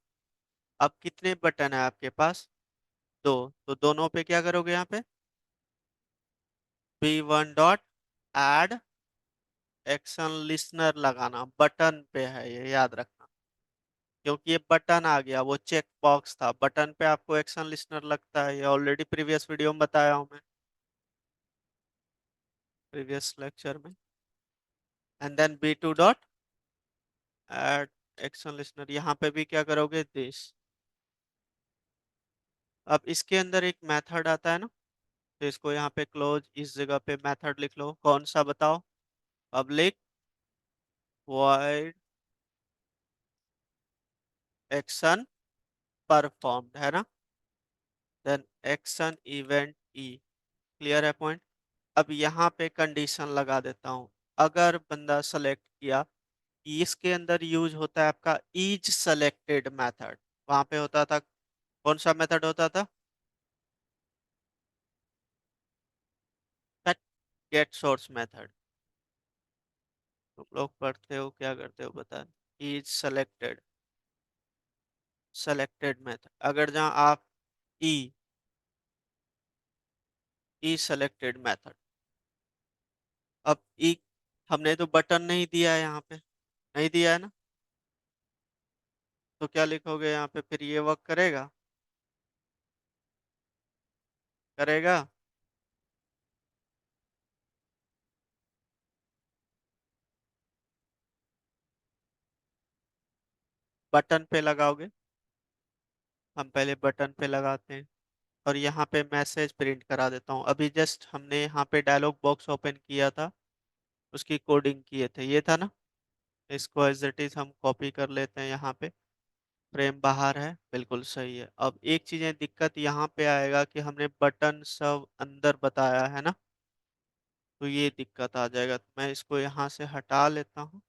अब कितने बटन है आपके पास? दो। तो दोनों पे क्या करोगे, यहाँ पे B1 dot add action listener लगाना, बटन पे है ये, याद रखना। क्योंकि ये बटन आ गया, वो चेक बॉक्स था, बटन पे आपको एक्शन लिस्नर लगता है, ये ऑलरेडी प्रीवियस वीडियो में बताया हूँ मैं, प्रीवियस लेक्चर में। And then B2 dot add action listener, यहाँ पे भी क्या करोगे, दिस। अब इसके अंदर एक मेथड आता है ना, तो इसको यहाँ पे क्लोज, इस जगह पे मेथड लिख लो, कौन सा बताओ? पब्लिक वॉइड एक्शन परफॉर्म्ड है ना, then action event E. Clear है पॉइंट? अब यहाँ पे कंडीशन लगा देता हूँ, अगर बंदा सेलेक्ट किया, इसके अंदर यूज होता है आपका ईच सेलेक्टेड मेथड। वहां पे होता था, कौन सा मेथड होता था? Get source method. तुम लोग पढ़ते हो क्या करते हो बता। ईच सेलेक्टेड, सेलेक्टेड मेथड, अगर जहाँ आप ई ई सेलेक्टेड मेथड। अब ई, हमने तो बटन नहीं दिया है यहाँ पे, नहीं दिया है ना, तो क्या लिखोगे यहाँ पे, फिर ये वर्क करेगा? करेगा? बटन पे लगाओगे, हम पहले बटन पे लगाते हैं। और यहाँ पे मैसेज प्रिंट करा देता हूँ, अभी जस्ट हमने यहाँ पे डायलॉग बॉक्स ओपन किया था, उसकी कोडिंग किए थे, ये था ना। इसको एज इट इज हम कॉपी कर लेते हैं यहाँ पे। फ्रेम बाहर है, बिल्कुल सही है। अब एक चीजें दिक्कत यहाँ पे आएगा कि हमने बटन सब अंदर बताया है ना, तो ये दिक्कत आ जाएगा, तो मैं इसको यहाँ से हटा लेता हूँ।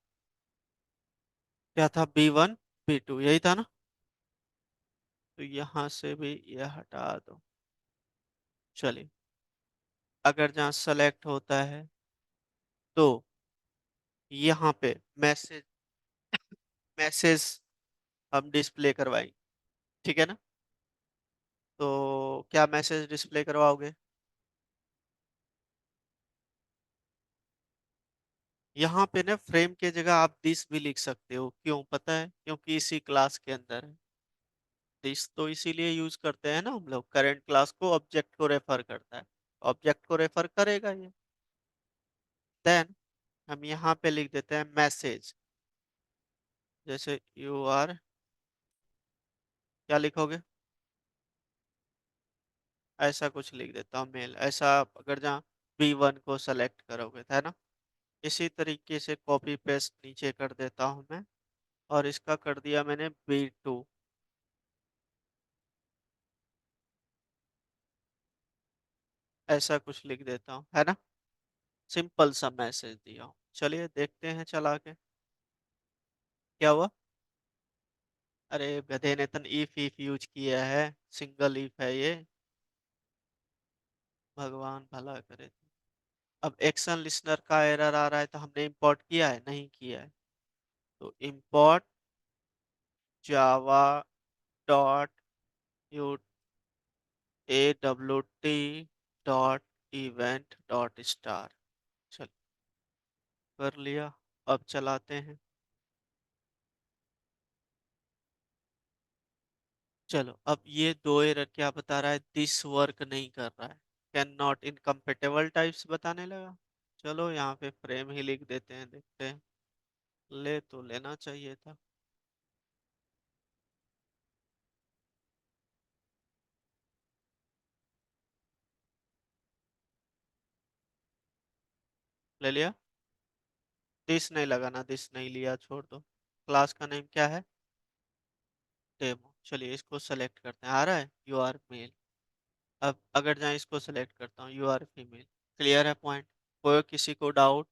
क्या था, B1 B2 यही था ना, तो यहाँ से भी ये हटा दो। चलिए, अगर जहाँ सेलेक्ट होता है, तो यहाँ पे मैसेज, मैसेज हम डिस्प्ले करवाएंगे, ठीक है ना। तो क्या मैसेज डिस्प्ले करवाओगे? यहाँ पे ना फ्रेम के जगह आप दिस भी लिख सकते हो, क्यों पता है? क्योंकि इसी क्लास के अंदर है। दिस तो इसीलिए यूज करते हैं ना हम लोग, करंट क्लास को ऑब्जेक्ट को रेफर करता है, ऑब्जेक्ट को रेफर करेगा ये। देन हम यहाँ पे लिख देते हैं मैसेज, जैसे यू आर, क्या लिखोगे? ऐसा कुछ लिख देता हूँ, मेल, ऐसा आप अगर जहाँ B1 को सेलेक्ट करोगे, है ना। इसी तरीके से कॉपी पेस्ट नीचे कर देता हूँ मैं, और इसका कर दिया मैंने B2, ऐसा कुछ लिख देता हूँ, है ना। सिंपल सा मैसेज दिया हूँ। चलिए देखते हैं चला के क्या हुआ। अरे गधे ने तन इफ इफ यूज किया है, सिंगल इफ है ये, भगवान भला करे। अब एक्शन लिस्नर का एरर आ रहा है, तो हमने इंपोर्ट किया है, नहीं किया है, तो import Java dot U AWT.event.star। चल, कर लिया। अब चलाते हैं। चलो, अब ये दो एरर क्या बता रहा है? दिस वर्क नहीं कर रहा है, कैन नॉट, इनकम्पेटेबल टाइप्स बताने लगा। चलो यहाँ पे फ्रेम ही लिख देते हैं, देखते हैं। ले तो लेना चाहिए था। ले लिया। दिस नहीं लगाना, दिस नहीं लिया, छोड़ दो। क्लास का नेम क्या है? डेमो। चलिए इसको सेलेक्ट करते हैं। आ रहा है यू आर मेल। अब अगर जाए इसको सेलेक्ट करता हूँ, यू आर फीमेल। क्लियर है पॉइंट? कोई किसी को डाउट?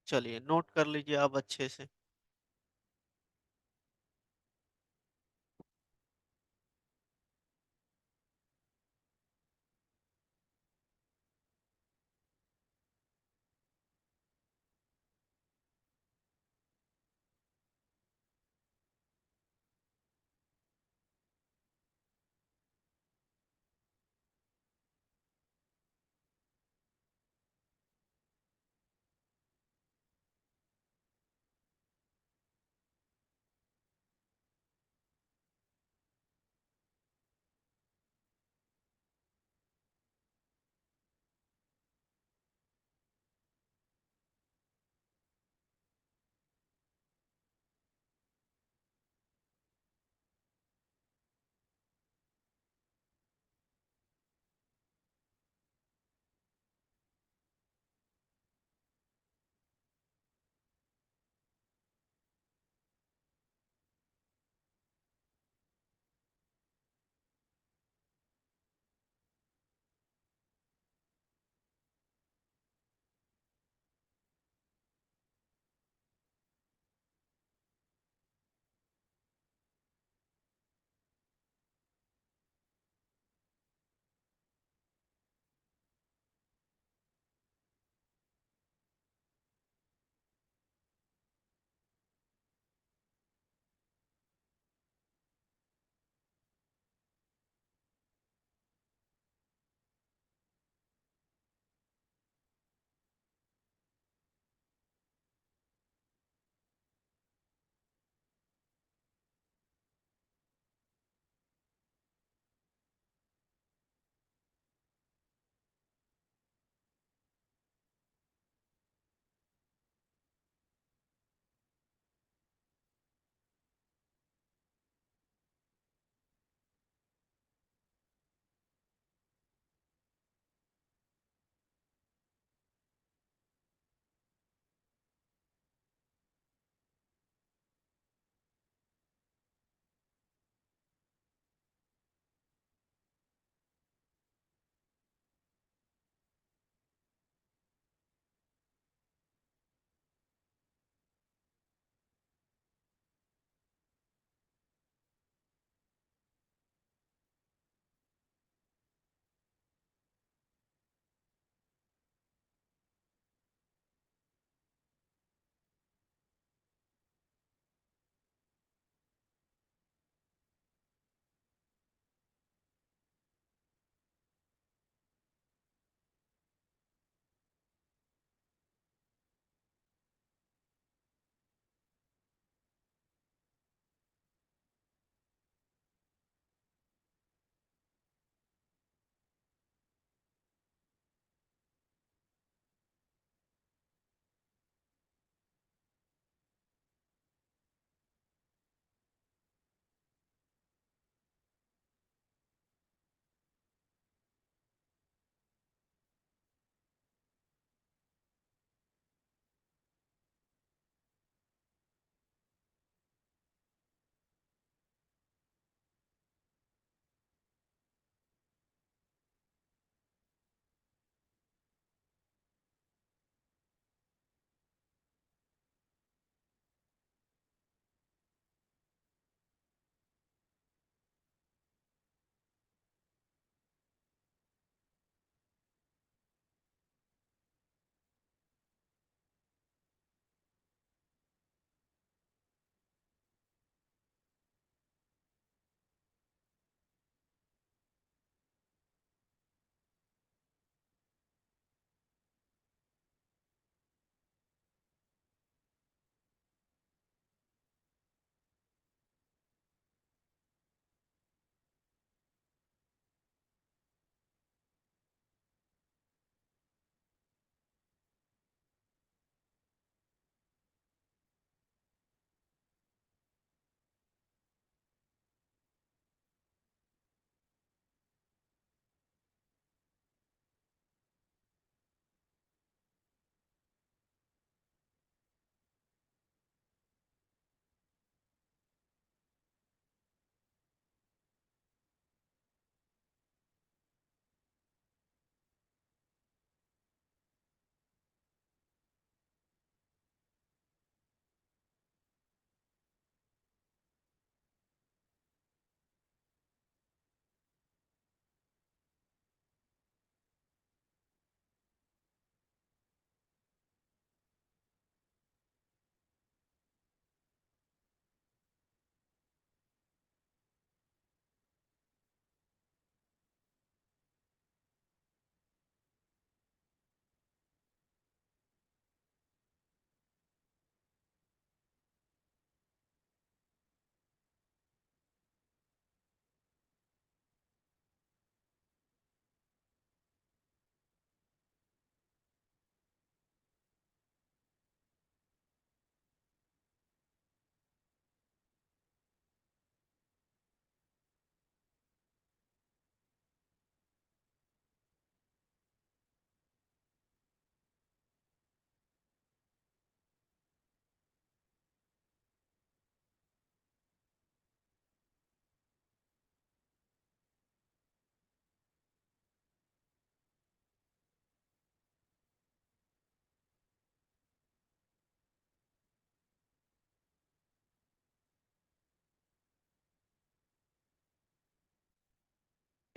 चलिए नोट कर लीजिए अब अच्छे से।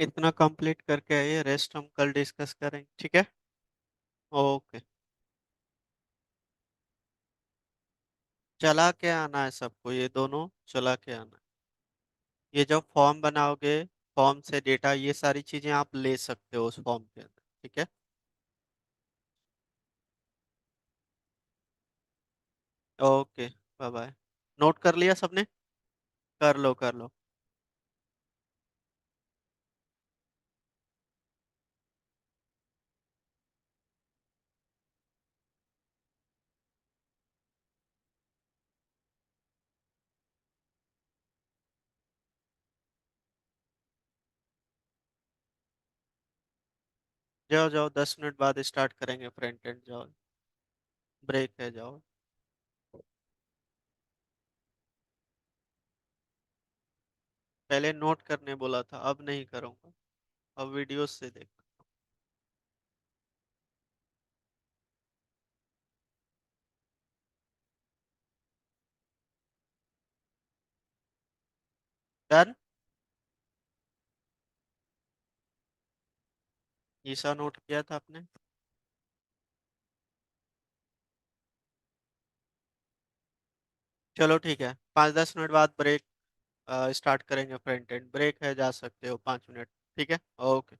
इतना कंप्लीट करके आइए, रेस्ट हम कल डिस्कस करेंगे, ठीक है। ओके। चला के आना है सबको, ये दोनों चला के आना है। ये जब फॉर्म बनाओगे, फॉर्म से डेटा ये सारी चीजें आप ले सकते हो उस फॉर्म के अंदर, ठीक है। ओके। Bye bye. नोट कर लिया सबने? कर लो कर लो। जाओ जाओ, 10 मिनट बाद स्टार्ट करेंगे फ्रंट एंड, जाओ। ब्रेक है, जाओ। पहले नोट करने बोला था, अब नहीं करूंगा, अब वीडियो से देख। डन। ईसा नोट किया था आपने? चलो ठीक है, 5-10 मिनट बाद ब्रेक, स्टार्ट करेंगे फ्रंट एंड। ब्रेक है, जा सकते हो 5 मिनट। ठीक है। ओके।